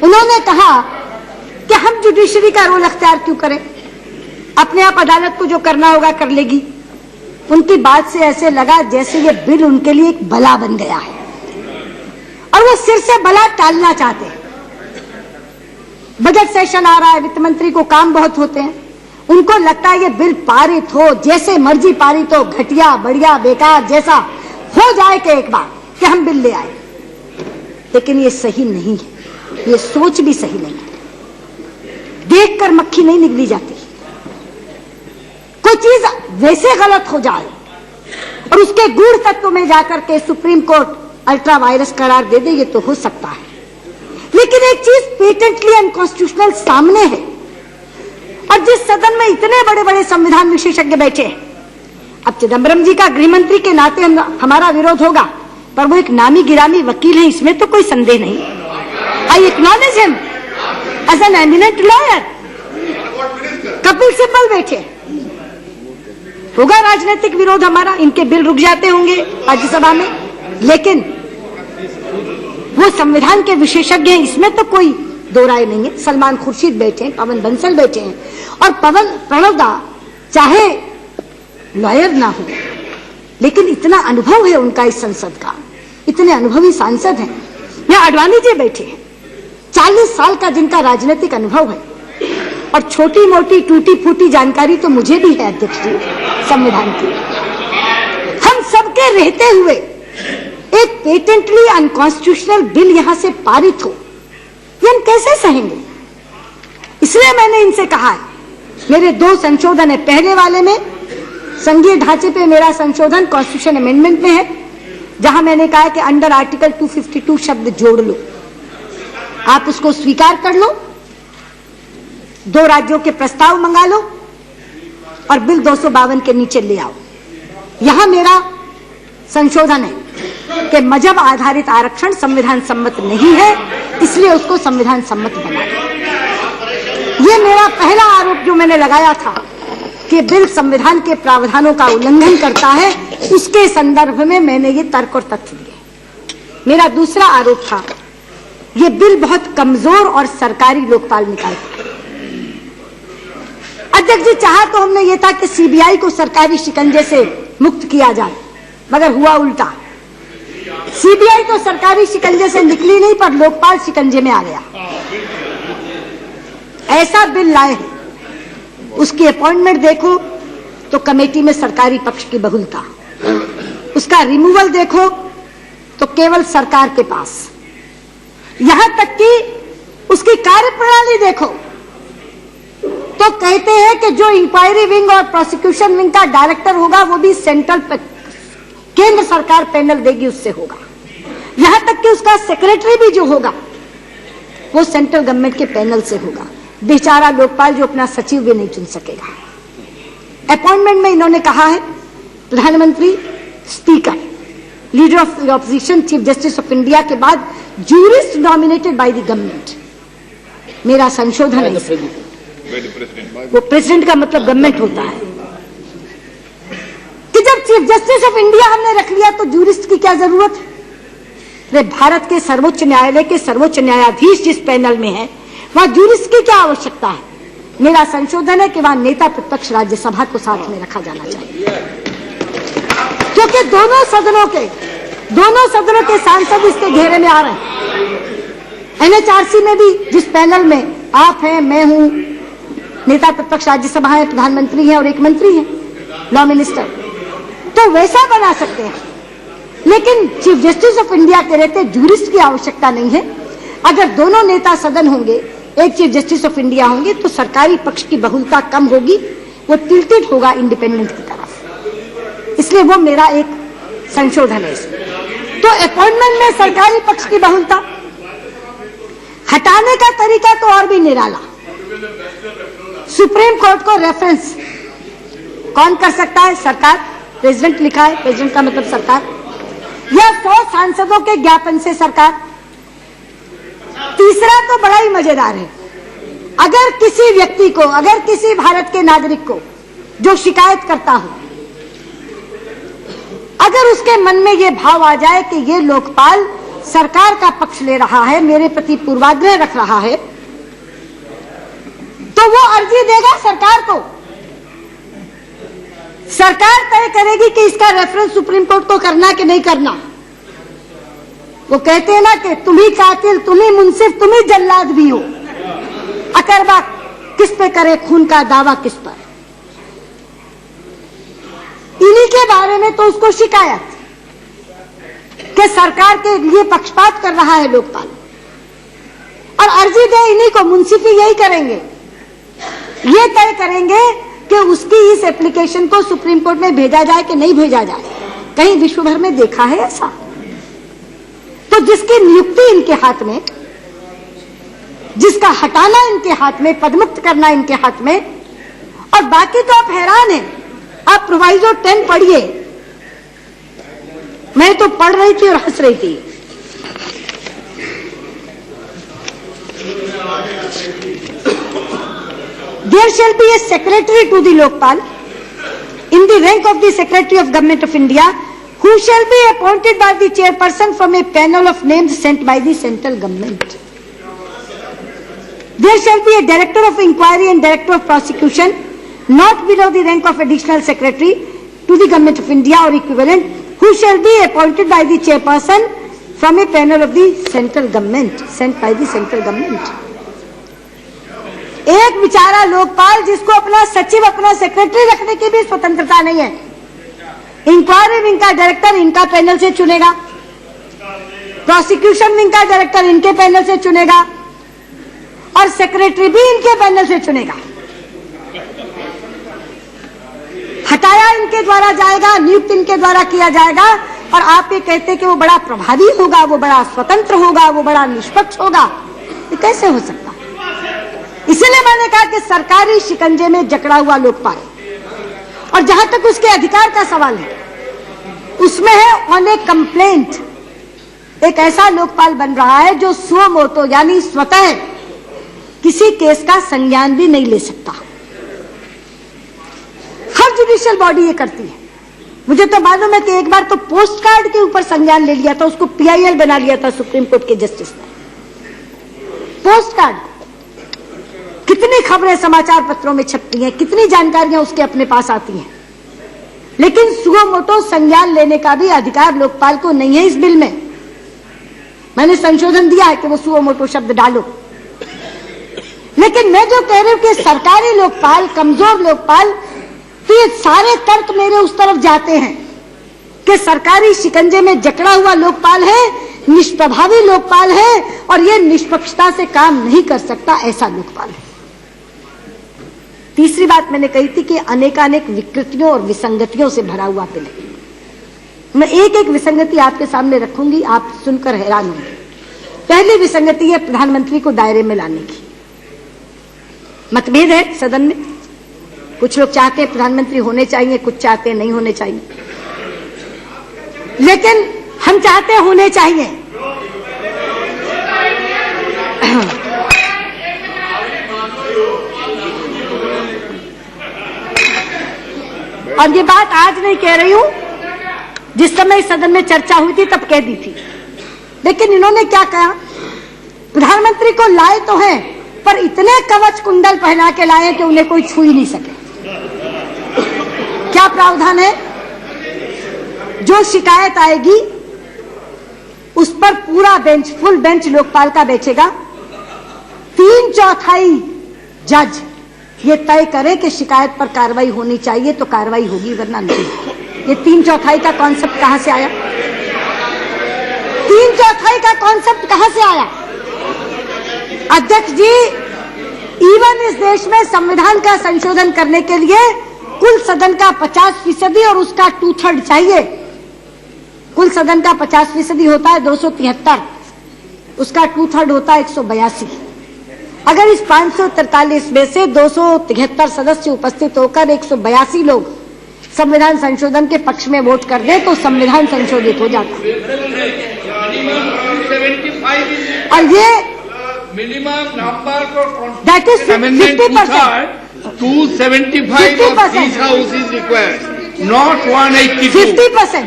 उन्होंने कहा कि हम जुडिशरी का रोल अख्तियार क्यों करें, अपने आप अदालत को जो करना होगा कर लेगी। उनकी बात से ऐसे लगा जैसे ये बिल उनके लिए एक बला बन गया है और वो सिर से बला टालना चाहते हैं। बजट सेशन आ रहा है, वित्त मंत्री को काम बहुत होते हैं, उनको लगता है ये बिल पारित हो, जैसे मर्जी पारित हो, घटिया बढ़िया बेकार जैसा हो जाए कि एक बार कि हम बिल ले आए। लेकिन ये सही नहीं है, ये सोच भी सही नहीं है। देखकर मक्खी नहीं निगली जाती। कोई चीज वैसे गलत हो जाए और उसके गूढ़ तत्व में जाकर के सुप्रीम कोर्ट अल्ट्रा वायरस करार दे दे, ये तो हो सकता है। लेकिन एक चीज पेटेंटली अनकॉन्स्टिट्यूशनल सामने है, और जिस सदन में इतने बड़े बड़े संविधान विशेषज्ञ बैठे हैं, अब चिदम्बरम जी का गृहमंत्री के नाते हमारा विरोध होगा, पर वो एक नामी गिरामी वकील है, इसमें तो कोई संदेह नहीं। I acknowledge him as an eminent lawyer. Kapil Sibal बैठे, होगा राजनीतिक विरोध हमारा, इनके बिल रुक जाते होंगे राज्यसभा में, लेकिन वो संविधान के विशेषज्ञ हैं, इसमें तो कोई दो राय नहीं है। सलमान खुर्शीद बैठे हैं, पवन बंसल बैठे हैं, और प्रणव दा चाहे लॉयर ना हो, लेकिन इतना अनुभव है उनका इस संसद का, इतने अनुभवी सांसद हैं। यहाँ अडवाणी जी बैठे हैं, 40 साल का जिनका राजनीतिक अनुभव है, और छोटी मोटी टूटी फूटी जानकारी तो मुझे भी है अध्यक्ष जी संविधान की। हम सबके रहते हुए एक पेटेंटली अनकॉन्स्टिट्यूशनल बिल यहां से पारित हो, ये हम कैसे सहेंगे? इसलिए मैंने इनसे कहा है, मेरे 2 संशोधन है। पहले वाले में संघीय ढांचे पे मेरा संशोधन कॉन्स्टिट्यूशन अमेंडमेंट में है, जहां मैंने कहा कि अंडर आर्टिकल 252 शब्द जोड़ लो, आप उसको स्वीकार कर लो, 2 राज्यों के प्रस्ताव मंगा लो और बिल 252 के नीचे ले आओ। यहां मेरा संशोधन है कि मजहब आधारित आरक्षण संविधान सम्मत नहीं है, इसलिए उसको संविधान सम्मत बना दो। ये मेरा पहला आरोप जो मैंने लगाया था कि बिल संविधान के प्रावधानों का उल्लंघन करता है, उसके संदर्भ में मैंने ये तर्क और तथ्य दिए। मेरा दूसरा आरोप था, ये बिल बहुत कमजोर और सरकारी लोकपाल निकालता है। अध्यक्ष जी, चाहा तो हमने ये था कि सीबीआई को सरकारी शिकंजे से मुक्त किया जाए, मगर हुआ उल्टा। सीबीआई तो सरकारी शिकंजे से निकली नहीं, पर लोकपाल शिकंजे में आ गया। ऐसा बिल लाए हैं, उसकी अपॉइंटमेंट देखो तो कमेटी में सरकारी पक्ष की बहुलता, उसका रिमूवल देखो तो केवल सरकार के पास, यहां तक कि उसकी कार्यप्रणाली देखो तो कहते हैं कि जो इंक्वायरी विंग और प्रोसिक्यूशन विंग का डायरेक्टर होगा वो भी केंद्र सरकार पैनल देगी उससे होगा। यहां तक कि उसका सेक्रेटरी भी जो होगा वो सेंट्रल गवर्नमेंट के पैनल से होगा। बेचारा लोकपाल जो अपना सचिव भी नहीं चुन सकेगा। अपॉइंटमेंट में इन्होंने कहा है प्रधानमंत्री, speaker, leader of the opposition, chief justice of India के बाद jurist nominated by the government. मेरा संशोधन है, वो प्रेसिडेंट का मतलब गवर्नमेंट होता है कि जब चीफ जस्टिस ऑफ इंडिया हमने रख लिया तो जूरिस्ट की क्या जरूरत है? भारत के सर्वोच्च न्यायालय के सर्वोच्च न्यायाधीश जिस पैनल में है वहां जूरिस्ट की क्या आवश्यकता है? मेरा संशोधन है कि वहां नेता प्रतिपक्ष राज्यसभा को साथ में रखा जाना चाहिए, क्योंकि दोनों सदनों के दोनों सदनों के सांसद इसके घेरे में आ रहे हैं। एनएचआरसी में भी जिस पैनल में आप हैं, मैं हूं, नेता प्रतिपक्ष राज्यसभा है, प्रधानमंत्री है और एक मंत्री है, लॉ मिनिस्टर, तो वैसा बना सकते हैं। लेकिन चीफ जस्टिस ऑफ इंडिया के रहते जूरिस्ट की आवश्यकता नहीं है। अगर दोनों नेता सदन होंगे, एक चीफ जस्टिस ऑफ इंडिया होंगे, तो सरकारी पक्ष की बहुलता कम होगी, वो टिल्टेड होगा इंडिपेंडेंट की तरफ। इसलिए वो मेरा एक संशोधन है इसमें। तो अपॉइंटमेंट में सरकारी पक्ष की बहुलता हटाने का तरीका तो और भी निराला। सुप्रीम कोर्ट को रेफरेंस कौन कर सकता है? सरकार। प्रेसिडेंट लिखा है, प्रेसिडेंट का मतलब सरकार, या 100 सांसदों के ज्ञापन से सरकार। तीसरा तो बड़ा ही मजेदार है, अगर किसी व्यक्ति को, अगर किसी भारत के नागरिक को जो शिकायत करता हो, अगर उसके मन में यह भाव आ जाए कि ये लोकपाल सरकार का पक्ष ले रहा है, मेरे प्रति पूर्वाग्रह रख रहा है, तो वो अर्जी देगा सरकार को। सरकार तय करेगी कि इसका रेफरेंस सुप्रीम कोर्ट को करना कि नहीं करना। वो कहते हैं ना कि तुम ही कातिल, तुम ही मुंसिफ, तुम ही जल्लाद भी हो। अकरबा किस पे करे खून का दावा, किस पर? इन्हीं के बारे में तो उसको शिकायत कि सरकार के लिए पक्षपात कर रहा है लोकपाल, और अर्जी दे इन्हीं को। मुंसिफी यही करेंगे, ये तय करेंगे कि उसकी इस एप्लीकेशन को सुप्रीम कोर्ट में भेजा जाए कि नहीं भेजा जाए। कहीं विश्व भर में देखा है ऐसा? तो जिसकी नियुक्ति इनके हाथ में, जिसका हटाना इनके हाथ में, पदमुक्त करना इनके हाथ में, और बाकी तो आप हैरान हैं। आप प्रोवाइजो 10 पढ़िए, मैं तो पढ़ रही थी और हंस रही थी। There shall be a secretary to the Lokpal in the rank of the Secretary of Government of India, who shall be appointed by the chairperson from a panel of names sent by the central government. There shall be a director of inquiry and director of prosecution, not below the rank of additional secretary to the Government of India or equivalent, who shall be appointed by the chairperson from a panel of the central government, sent by the central government. एक बेचारा लोकपाल जिसको अपना सचिव, अपना secretary रखने की भी स्वतंत्रता नहीं है। इंक्वायरी विंग का डायरेक्टर इनका पैनल से चुनेगा, प्रोसिक्यूशन विंग का डायरेक्टर इनके पैनल से चुनेगा, और सेक्रेटरी भी इनके पैनल से चुनेगा। हटाया इनके द्वारा जाएगा, नियुक्त इनके द्वारा किया जाएगा, और आप ये कहते कि वो बड़ा प्रभावी होगा, वो बड़ा स्वतंत्र होगा, वो बड़ा निष्पक्ष होगा। ये कैसे हो सकता? इसलिए मैंने कहा कि सरकारी शिकंजे में जकड़ा हुआ लोकपाल, और जहां तक उसके अधिकार का सवाल है, उसमें है ऑन ए कंप्लेंट एक ऐसा लोकपाल बन रहा है जो सुओ मोटो यानी स्वतः किसी केस का संज्ञान भी नहीं ले सकता। हर जुडिशियल बॉडी ये करती है। मुझे तो मालूम है कि एक बार तो पोस्ट कार्ड के ऊपर संज्ञान ले लिया था, उसको PIL बना लिया था सुप्रीम कोर्ट के जस्टिस ने। पोस्ट कार्ड, कितनी खबरें समाचार पत्रों में छपती हैं, कितनी जानकारियां उसके अपने पास आती हैं, लेकिन सुओ मोटो संज्ञान लेने का भी अधिकार लोकपाल को नहीं है। इस बिल में मैंने संशोधन दिया है कि वो सुओ मोटो शब्द डालो, लेकिन मैं जो कह रही हूं कि सरकारी लोकपाल, कमजोर लोकपाल, तो ये सारे तर्क मेरे उस तरफ जाते हैं कि सरकारी शिकंजे में जकड़ा हुआ लोकपाल है, निष्प्रभावी लोकपाल है, और ये निष्पक्षता से काम नहीं कर सकता, ऐसा लोकपाल है। तीसरी बात मैंने कही थी कि अनेकानेक विकृतियों और विसंगतियों से भरा हुआ बिल है। मैं एक एक विसंगति आपके सामने रखूंगी, आप सुनकर हैरान होंगे। पहली विसंगति है प्रधानमंत्री को दायरे में लाने की। मतभेद है सदन में, कुछ लोग चाहते हैं प्रधानमंत्री होने चाहिए, कुछ चाहते हैं नहीं होने चाहिए, लेकिन हम चाहते हैं होने चाहिए। और ये बात आज नहीं कह रही हूं, जिस समय सदन में चर्चा हुई थी तब कह दी थी। लेकिन इन्होंने क्या कहा, प्रधानमंत्री को लाए तो हैं, पर इतने कवच कुंडल पहना के लाए कि उन्हें कोई छू ही नहीं सके। क्या प्रावधान है? जो शिकायत आएगी उस पर पूरा बेंच, फुल बेंच लोकपाल का बैठेगा। 3/4 जज ये तय करे कि शिकायत पर कार्रवाई होनी चाहिए तो कार्रवाई होगी, वरना नहीं। ये 3/4 का कॉन्सेप्ट कहां से आया? 3/4 का कॉन्सेप्ट कहां से आया? अध्यक्ष जी, इवन इस देश में संविधान का संशोधन करने के लिए कुल सदन का 50% और उसका 2/3 चाहिए। कुल सदन का 50% होता है 273, उसका 2/3 होता है 182। अगर इस 543 में से 273 सदस्य उपस्थित होकर 182 लोग संविधान संशोधन के पक्ष में वोट कर दें तो संविधान संशोधित हो जाता है। और ये
मिनिमम नंबर को
that is 50%।
275 of this house is required, not 182.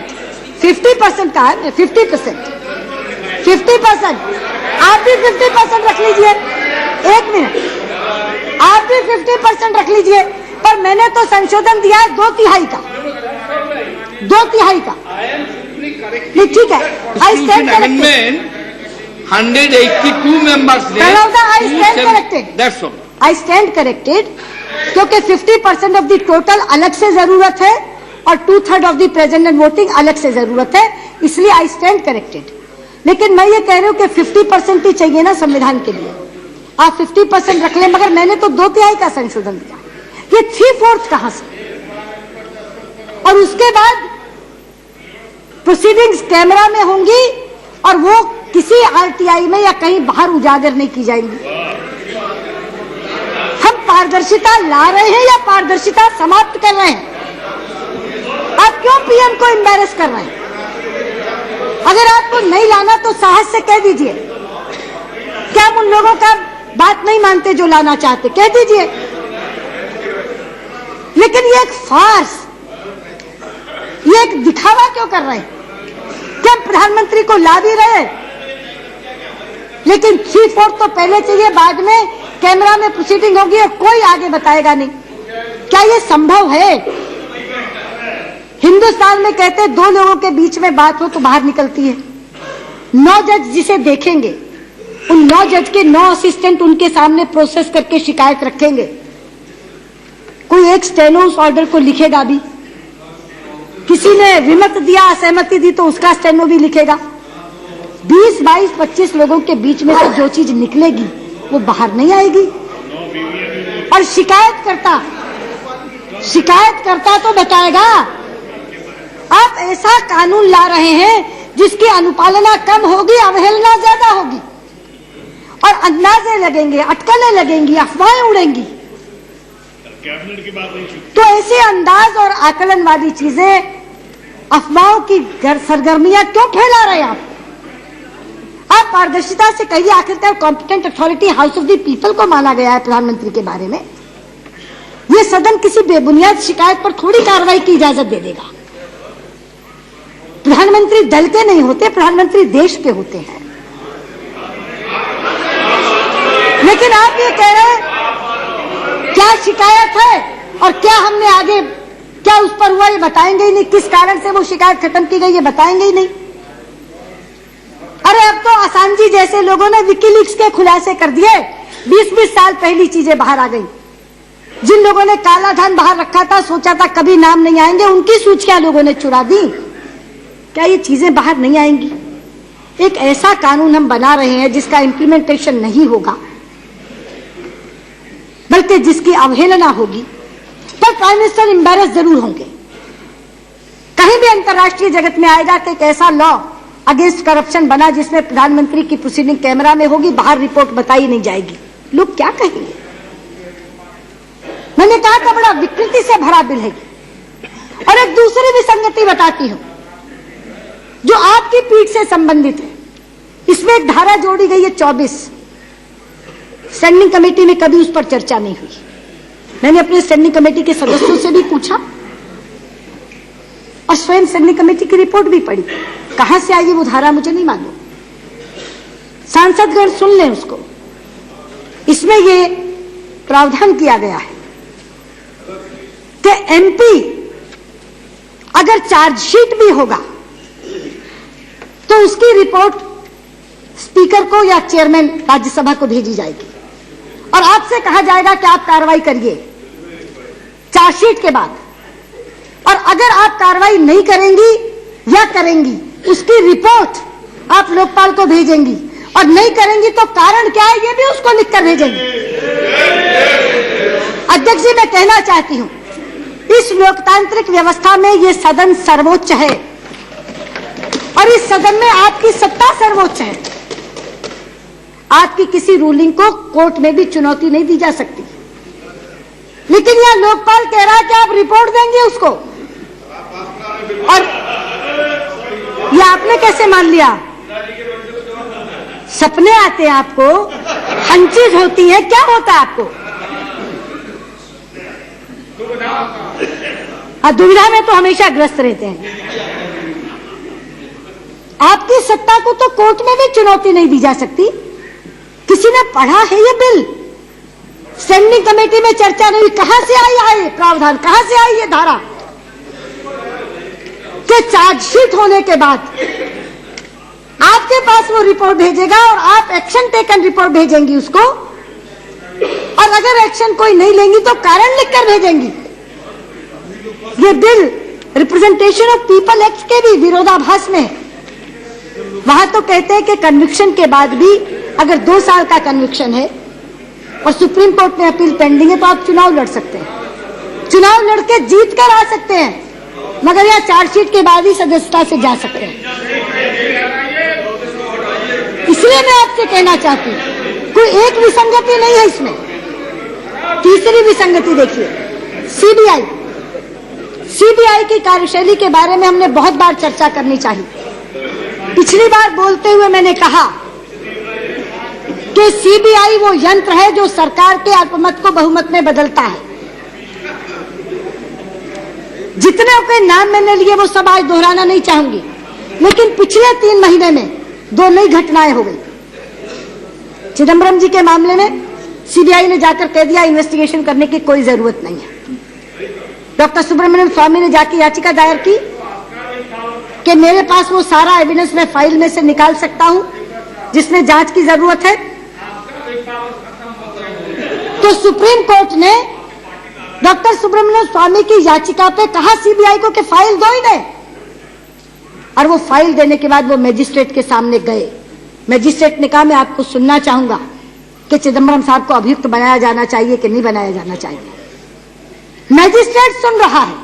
50% का है, 50%। आप भी 50% रख लीजिए। एक मिनट, आप भी 50% रख लीजिए, पर मैंने तो संशोधन दिया है 2/3 का। 2/3 का नहीं, ठीक है। I stand corrected.
182 members there.
I stand corrected.
That's all.
I stand corrected, क्योंकि 50% ऑफ द टोटल अलग से जरूरत है और 2/3 of the present and voting अलग से जरूरत है, इसलिए आई स्टैंड करेक्टेड। लेकिन मैं ये कह रही हूं कि 50% ही चाहिए ना संविधान के लिए। आप 50% रख लें, मगर मैंने तो 2/3 का संशोधन दिया। ये 3/4 कहां से? और उसके बाद प्रोसीडिंग्स कैमरा में होंगी और वो किसी आरटीआई में या कहीं बाहर उजागर नहीं की जाएंगी। हम पारदर्शिता ला रहे हैं या पारदर्शिता समाप्त कर रहे हैं? आप क्यों पीएम को एम्बैरेस कर रहे हैं? अगर आपको नहीं लाना तो साहस से कह दीजिए। क्या हम उन लोगों का बात नहीं मानते जो लाना चाहते? कह दीजिए। लेकिन ये एक फार्स, ये एक दिखावा क्यों कर रहे हैं? क्या प्रधानमंत्री को ला भी रहे हैं, लेकिन 3/4 तो पहले चाहिए, बाद में कैमरा में प्रोसीडिंग होगी और कोई आगे बताएगा नहीं। क्या ये संभव है? हिंदुस्तान में कहते हैं 2 लोगों के बीच में बात हो तो बाहर निकलती है। 9 जज जिसे देखेंगे, उन 9 जज के 9 असिस्टेंट उनके सामने प्रोसेस करके शिकायत रखेंगे। कोई एक स्टेनो उस ऑर्डर को लिखेगा भी। किसी ने विमत दिया, असहमति दी तो उसका स्टेनो भी लिखेगा। 20, 22, 25 लोगों के बीच में से जो चीज निकलेगी वो बाहर नहीं आएगी। और शिकायतकर्ता तो बताएगा। आप ऐसा कानून ला रहे हैं जिसकी अनुपालना कम होगी, अवहेलना ज्यादा होगी और अंदाजे लगेंगे, अटकलें लगेंगी, अफवाहें उड़ेंगी।
कैबिनेट की बात नहीं।
तो ऐसे अंदाज और आकलनवादी चीजें, अफवाहों की सरगर्मियां क्यों फैला रहे हैं आप? पारदर्शिता से कहिए। आखिरकार competent authority house of the people को माना गया है प्रधानमंत्री के बारे में। ये सदन किसी बेबुनियाद शिकायत पर थोड़ी कार्रवाई की इजाजत दे देगा। प्रधानमंत्री दल के नहीं होते, प्रधानमंत्री देश के होते हैं। लेकिन आप ये कह रहे हैं क्या शिकायत है और क्या हमने आगे क्या उस पर हुआ ये बताएंगे ही नहीं। किस कारण से वो शिकायत खत्म की गई ये बताएंगे ही नहीं। अरे अब तो असांजी जैसे लोगों ने विकीलीक्स के खुलासे कर दिए। 20-20 साल पहली चीजें बाहर आ गई। जिन लोगों ने काला धन बाहर रखा था, सोचा था कभी नाम नहीं आएंगे, उनकी सूचियां लोगों ने चुरा दी। क्या ये चीजें बाहर नहीं आएंगी? एक ऐसा कानून हम बना रहे हैं जिसका इंप्लीमेंटेशन नहीं होगा, बल्कि जिसकी अवहेलना होगी, तो प्राइम मिनिस्टर एम्बैरेस जरूर होंगे। कहीं भी अंतर्राष्ट्रीय जगत में आएगा कि एक ऐसा लॉ अगेंस्ट करप्शन बना जिसमें प्रधानमंत्री की प्रोसीडिंग कैमरा में होगी, बाहर रिपोर्ट बताई नहीं जाएगी। लोग क्या कहेंगे? मैंने कहा था बड़ा विकृति से भरा बिल है। और एक दूसरी विसंगति बताती हूं जो आपकी पीठ से संबंधित है। इसमें एक धारा जोड़ी गई है 24। स्टैंडिंग कमेटी में कभी उस पर चर्चा नहीं हुई। मैंने अपने स्टैंडिंग कमेटी के सदस्यों से भी पूछा और स्वयं स्टैंडिंग कमेटी की रिपोर्ट भी पढ़ी। कहां से आई वो धारा मुझे नहीं मालूम। सांसदगण सुन लें उसको। इसमें ये प्रावधान किया गया है कि एमपी अगर चार्जशीट भी होगा तो उसकी रिपोर्ट स्पीकर को या चेयरमैन राज्यसभा को भेजी जाएगी और आपसे कहा जाएगा कि आप कार्रवाई करिए चार्जशीट के बाद। और अगर आप कार्रवाई नहीं करेंगी या करेंगी, उसकी रिपोर्ट आप लोकपाल को भेजेंगी, और नहीं करेंगी तो कारण क्या है ये भी उसको लिखकर भेजेंगे। अध्यक्ष जी, मैं कहना चाहती हूं, इस लोकतांत्रिक व्यवस्था में ये सदन सर्वोच्च है और इस सदन में आपकी सत्ता सर्वोच्च है। आपकी किसी रूलिंग को कोर्ट में भी चुनौती नहीं दी जा सकती, लेकिन यह लोकपाल कह रहा है कि आप रिपोर्ट देंगे उसको। और यह आपने कैसे मान लिया? सपने आते हैं आपको, हंचीज होती है, क्या होता है आपको? दुविधा में तो हमेशा ग्रस्त रहते हैं। आपकी सत्ता को तो कोर्ट में भी चुनौती नहीं दी जा सकती। किसी ने पढ़ा है ये बिल? स्टैंडिंग कमेटी में चर्चा नहीं हुई, कहां से आई है प्रावधान, कहां से आई ये धारा कि चार्जशीट होने के बाद आपके पास वो रिपोर्ट भेजेगा और आप एक्शन टेकन रिपोर्ट भेजेंगी उसको, और अगर एक्शन कोई नहीं लेंगी तो कारण लिखकर भेजेंगी। ये bill representation of people act के भी विरोधाभास में है। वहां तो कहते हैं कि कन्विक्शन के बाद भी अगर 2 साल का कन्विक्शन है और सुप्रीम कोर्ट में अपील पेंडिंग है तो आप चुनाव लड़ सकते हैं, चुनाव लड़के जीत कर आ सकते हैं, मगर यह चार्जशीट के बाद ही सदस्यता से जा सकते हैं। इसलिए मैं आपसे कहना चाहती हूं, कोई एक विसंगति नहीं है इसमें। तीसरी विसंगति देखिए, सीबीआई की कार्यशैली के बारे में हमने बहुत बार चर्चा करनी चाहिए। पिछली बार बोलते हुए मैंने कहा कि सीबीआई वो यंत्र है जो सरकार के अल्पमत को बहुमत में बदलता है। जितने के नाम मैंने लिए वो सब आज दोहराना नहीं चाहूंगी, लेकिन पिछले 3 महीने में 2 नई घटनाएं हो गई। चिदंबरम जी के मामले में सीबीआई ने जाकर कह दिया इन्वेस्टिगेशन करने की कोई जरूरत नहीं है। डॉक्टर सुब्रमण्यम स्वामी ने जाकर याचिका दायर की कि मेरे पास वो सारा एविडेंस मैं फाइल में से निकाल सकता हूं जिसमें जांच की जरूरत है। तो सुप्रीम कोर्ट ने डॉक्टर सुब्रमण्यम स्वामी की याचिका पे कहा सीबीआई को कि फाइल दो ही नहीं, और वो फाइल देने के बाद वो मजिस्ट्रेट के सामने गए। मजिस्ट्रेट ने कहा मैं आपको सुनना चाहूंगा कि चिदंबरम साहब को अभियुक्त बनाया जाना चाहिए कि नहीं बनाया जाना चाहिए। मजिस्ट्रेट सुन रहा है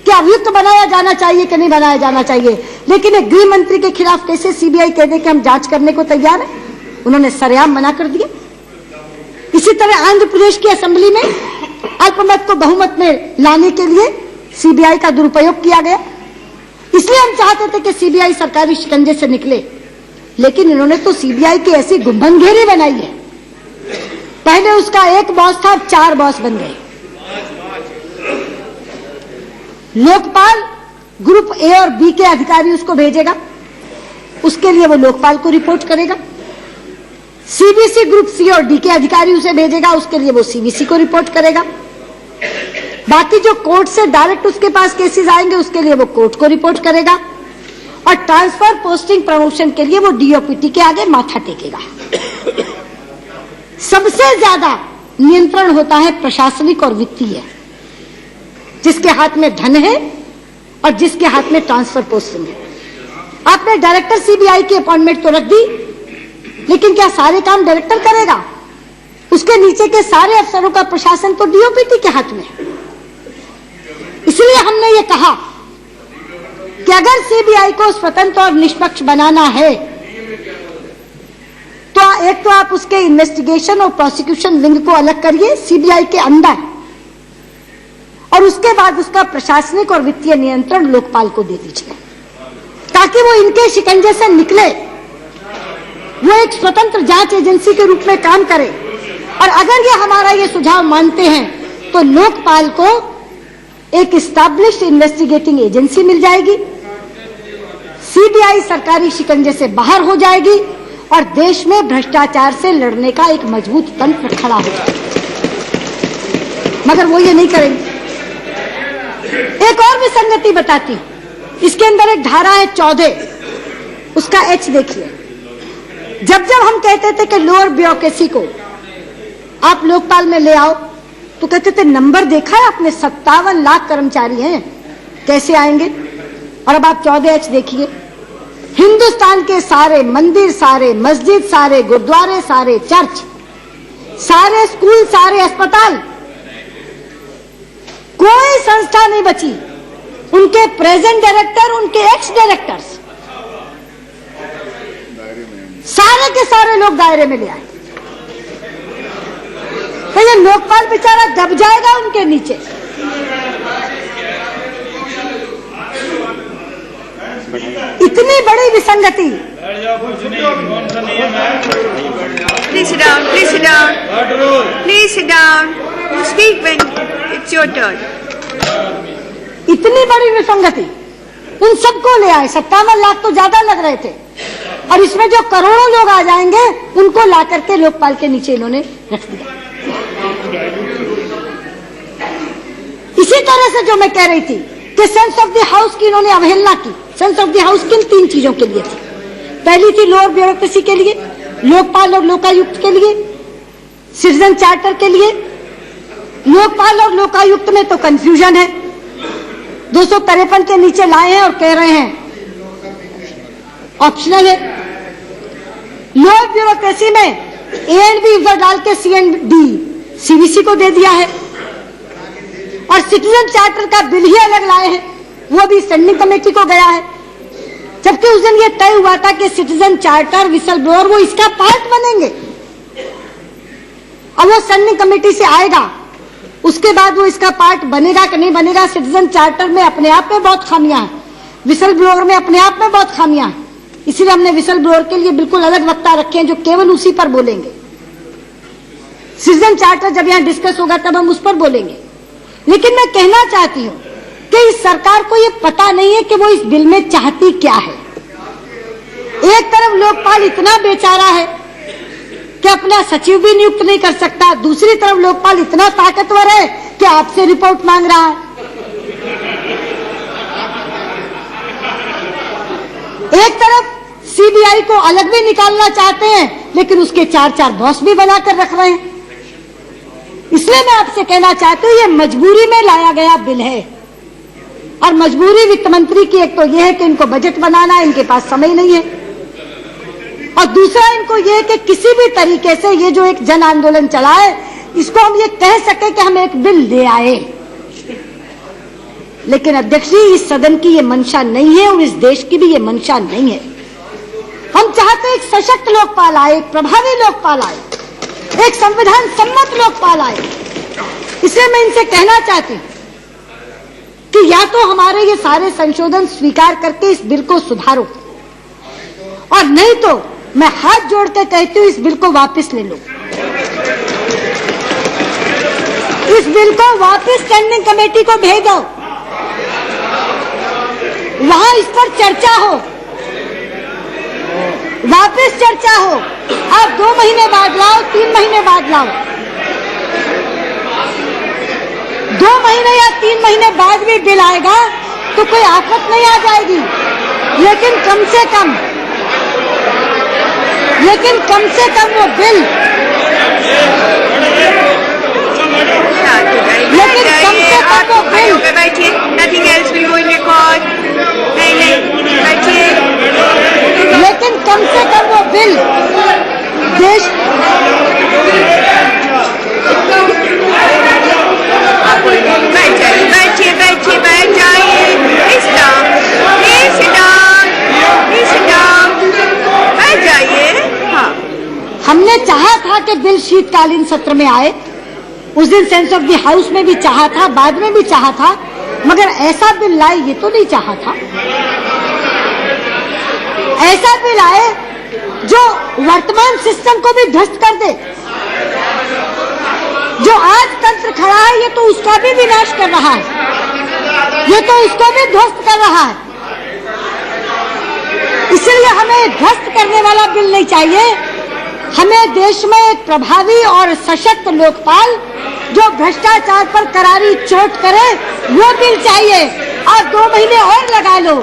कि अभियुक्त बनाया जाना चाहिए कि नहीं बनाया जाना चाहिए, लेकिन एक गृह मंत्री के खिलाफ कैसे सीबीआई कह दे कि हम जांच करने को तैयार है? उन्होंने सरेआम मना कर दिया। इसी तरह आंध्र प्रदेश की असेंबली में अल्पमत को बहुमत में लाने के लिए सीबीआई का दुरुपयोग किया गया। इसलिए हम चाहते थे कि सीबीआई सरकारी शिकंजे से निकले, लेकिन इन्होंने तो सीबीआई की ऐसी गुम्बनघेरी बनाई है। पहले उसका एक बॉस था, अब 4 बॉस बन गए। लोकपाल ग्रुप ए और बी के अधिकारी उसको भेजेगा, उसके लिए वो लोकपाल को रिपोर्ट करेगा। सीबीसी ग्रुप सी और डी के अधिकारी उसे भेजेगा, उसके लिए वो सीबीसी को रिपोर्ट करेगा। बाकी जो कोर्ट से डायरेक्ट उसके पास केसेस आएंगे उसके लिए वो कोर्ट को रिपोर्ट करेगा, और ट्रांसफर पोस्टिंग प्रमोशन के लिए वो डीओपीटी के आगे माथा टेकेगा। सबसे ज्यादा नियंत्रण होता है प्रशासनिक और वित्तीय, जिसके हाथ में धन है और जिसके हाथ में ट्रांसफर पोस्टिंग है। आपने डायरेक्टर सीबीआई की अपॉइंटमेंट तो रख दी, लेकिन क्या सारे काम डायरेक्टर करेगा? उसके नीचे के सारे अफसरों का प्रशासन तो डीओपीटी के हाथ में है। इसलिए हमने ये कहा कि अगर सीबीआई को स्वतंत्र और निष्पक्ष बनाना है तो एक तो आप उसके इन्वेस्टिगेशन और प्रोसिक्यूशन विंग को अलग करिए सीबीआई के अंदर, और उसके बाद उसका प्रशासनिक और वित्तीय नियंत्रण लोकपाल को दे दीजिए, ताकि वो इनके शिकंजे से निकले, वो एक स्वतंत्र जांच एजेंसी के रूप में काम करे। और अगर ये हमारा ये सुझाव मानते हैं तो लोकपाल को एक एस्टैब्लिश्ड इन्वेस्टिगेटिंग एजेंसी मिल जाएगी, सीबीआई सरकारी शिकंजे से बाहर हो जाएगी और देश में भ्रष्टाचार से लड़ने का एक मजबूत तंत्र खड़ा हो जाएगा। मगर वो ये नहीं करेंगे। एक और विसंगति बताती, इसके अंदर एक धारा है 14 उसका एच देखिए। जब जब हम कहते थे कि लोअर ब्यूरोक्रेसी को आप लोकपाल में ले आओ, तो कहते थे नंबर देखा है आपने, 57 लाख कर्मचारी हैं, कैसे आएंगे। और अब आप 14H देखिए, हिंदुस्तान के सारे मंदिर, सारे मस्जिद, सारे गुरुद्वारे, सारे चर्च, सारे स्कूल, सारे अस्पताल, कोई संस्था नहीं बची, उनके प्रेजेंट डायरेक्टर, उनके एक्स डायरेक्टर्स, सारे के सारे लोग दायरे में ले आए। तो ये लोकपाल बेचारा दब जाएगा उनके नीचे। इतनी बड़ी विसंगति।
Please sit down. Please sit down. Please sit down. You speak when it's your turn.
इतनी बड़ी विसंगति उन सबको ले आए। 57 लाख तो ज्यादा लग रहे थे, और इसमें जो करोड़ों लोग आ जाएंगे उनको ला करके लोकपाल के नीचे इन्होंने रख दिया। इसी तरह से जो मैं कह रही थी कि सेंस ऑफ द हाउस की इन्होंने अवहेलना की। सेंस ऑफ द हाउस किन 3 चीजों के लिए थी? पहली थी लोअर ब्यूरोक्रेसी के लिए, लोकपाल और लोकायुक्त के लिए, सिटीजन चार्टर के लिए। लोकपाल और लोकायुक्त में तो कंफ्यूजन है, 253 के नीचे लाए हैं और कह रहे हैं ऑप्शनल है। लोअर ब्यूरोक्रेसी में ए एंड बी यूजर डाल के सी एंड डी सीबीसी को दे दिया है, और सिटीजन चार्टर का बिल ही अलग लाए हैं, वो भी स्टैंडिंग कमेटी को गया है। जबकि उस दिन ये तय हुआ था कि सिटीजन चार्टर, विसल ब्लोअर वो इसका पार्ट बनेंगे। अब वो स्टैंडिंग कमेटी से आएगा, उसके बाद वो इसका पार्ट बनेगा कि नहीं बनेगा। सिटीजन चार्टर में अपने आप में बहुत खामियां हैं, विसल ब्लोअर में अपने आप में बहुत खामियां हैं, इसीलिए हमने विसल ब्लोअर के लिए बिल्कुल अलग वक्ता रखे हैं जो केवल उसी पर बोलेंगे। सिटीजन चार्टर जब यहां डिस्कस होगा तब हम उस पर बोलेंगे। लेकिन मैं कहना चाहती हूं कि इस सरकार को ये पता नहीं है कि वो इस बिल में चाहती क्या है। एक तरफ लोकपाल इतना बेचारा है कि अपना सचिव भी नियुक्त नहीं कर सकता, दूसरी तरफ लोकपाल इतना ताकतवर है कि आपसे रिपोर्ट मांग रहा है। एक तरफ सीबीआई को अलग भी निकालना चाहते हैं, लेकिन उसके 4 बॉस भी बनाकर रख रहे हैं। इसलिए मैं आपसे कहना चाहती हूं, ये मजबूरी में लाया गया बिल है, और मजबूरी वित्त मंत्री की एक तो यह है कि इनको बजट बनाना है, इनके पास समय नहीं है, और दूसरा इनको यह है कि किसी भी तरीके से ये जो एक जन आंदोलन चला है, इसको हम ये कह सके कि हम एक बिल ले आए। लेकिन अध्यक्ष जी, इस सदन की ये मंशा नहीं है और इस देश की भी ये मंशा नहीं है। हम चाहते हैं एक सशक्त लोकपाल आए, एक प्रभावी लोकपाल आए, एक संविधान सम्मत लोकपाल आए। इसलिए मैं इनसे कहना चाहती हूं कि या तो हमारे ये सारे संशोधन स्वीकार करके इस बिल को सुधारो, और नहीं तो मैं हाथ जोड़ के कहती हूं इस बिल को वापस ले लो। इस बिल को वापस स्टैंडिंग कमेटी को भेजो, वहां इस पर चर्चा हो, वापस चर्चा हो। आप 2 महीने बाद लाओ, 3 महीने बाद लाओ, 2 महीने या 3 महीने बाद भी बिल आएगा तो कोई आफत नहीं आ जाएगी। लेकिन कम से कम वो बिल, लेकिन कम से कम वो बिल,
बैठिए, nothing else will go in record. नहीं, बैठिए।
लेकिन कम से कम वो बिल देश,
बैठ जाइए। बैठ जाइए। हाँ,
हमने चाहा था कि बिल शीतकालीन सत्र में आए, उस दिन सेंस ऑफ द हाउस में भी चाहा था, बाद में भी चाहा था, मगर ऐसा बिल लाए ये तो नहीं चाहा था। ऐसा बिल आए जो वर्तमान सिस्टम को भी ध्वस्त कर दे। जो आज तंत्र खड़ा है ये तो उसका भी विनाश कर रहा है, ये तो उसको भी ध्वस्त कर रहा है। इसलिए हमें ध्वस्त करने वाला बिल नहीं चाहिए, हमें देश में एक प्रभावी और सशक्त लोकपाल जो भ्रष्टाचार पर करारी चोट करे वो बिल चाहिए। आप 2 महीने और लगा लो,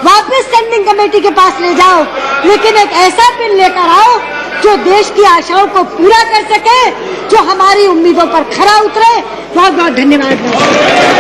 वापस स्टैंडिंग कमेटी के पास ले जाओ, लेकिन एक ऐसा बिल लेकर आओ जो देश की आशाओं को पूरा कर सके, जो हमारी उम्मीदों पर खरा उतरे। बहुत बहुत धन्यवाद।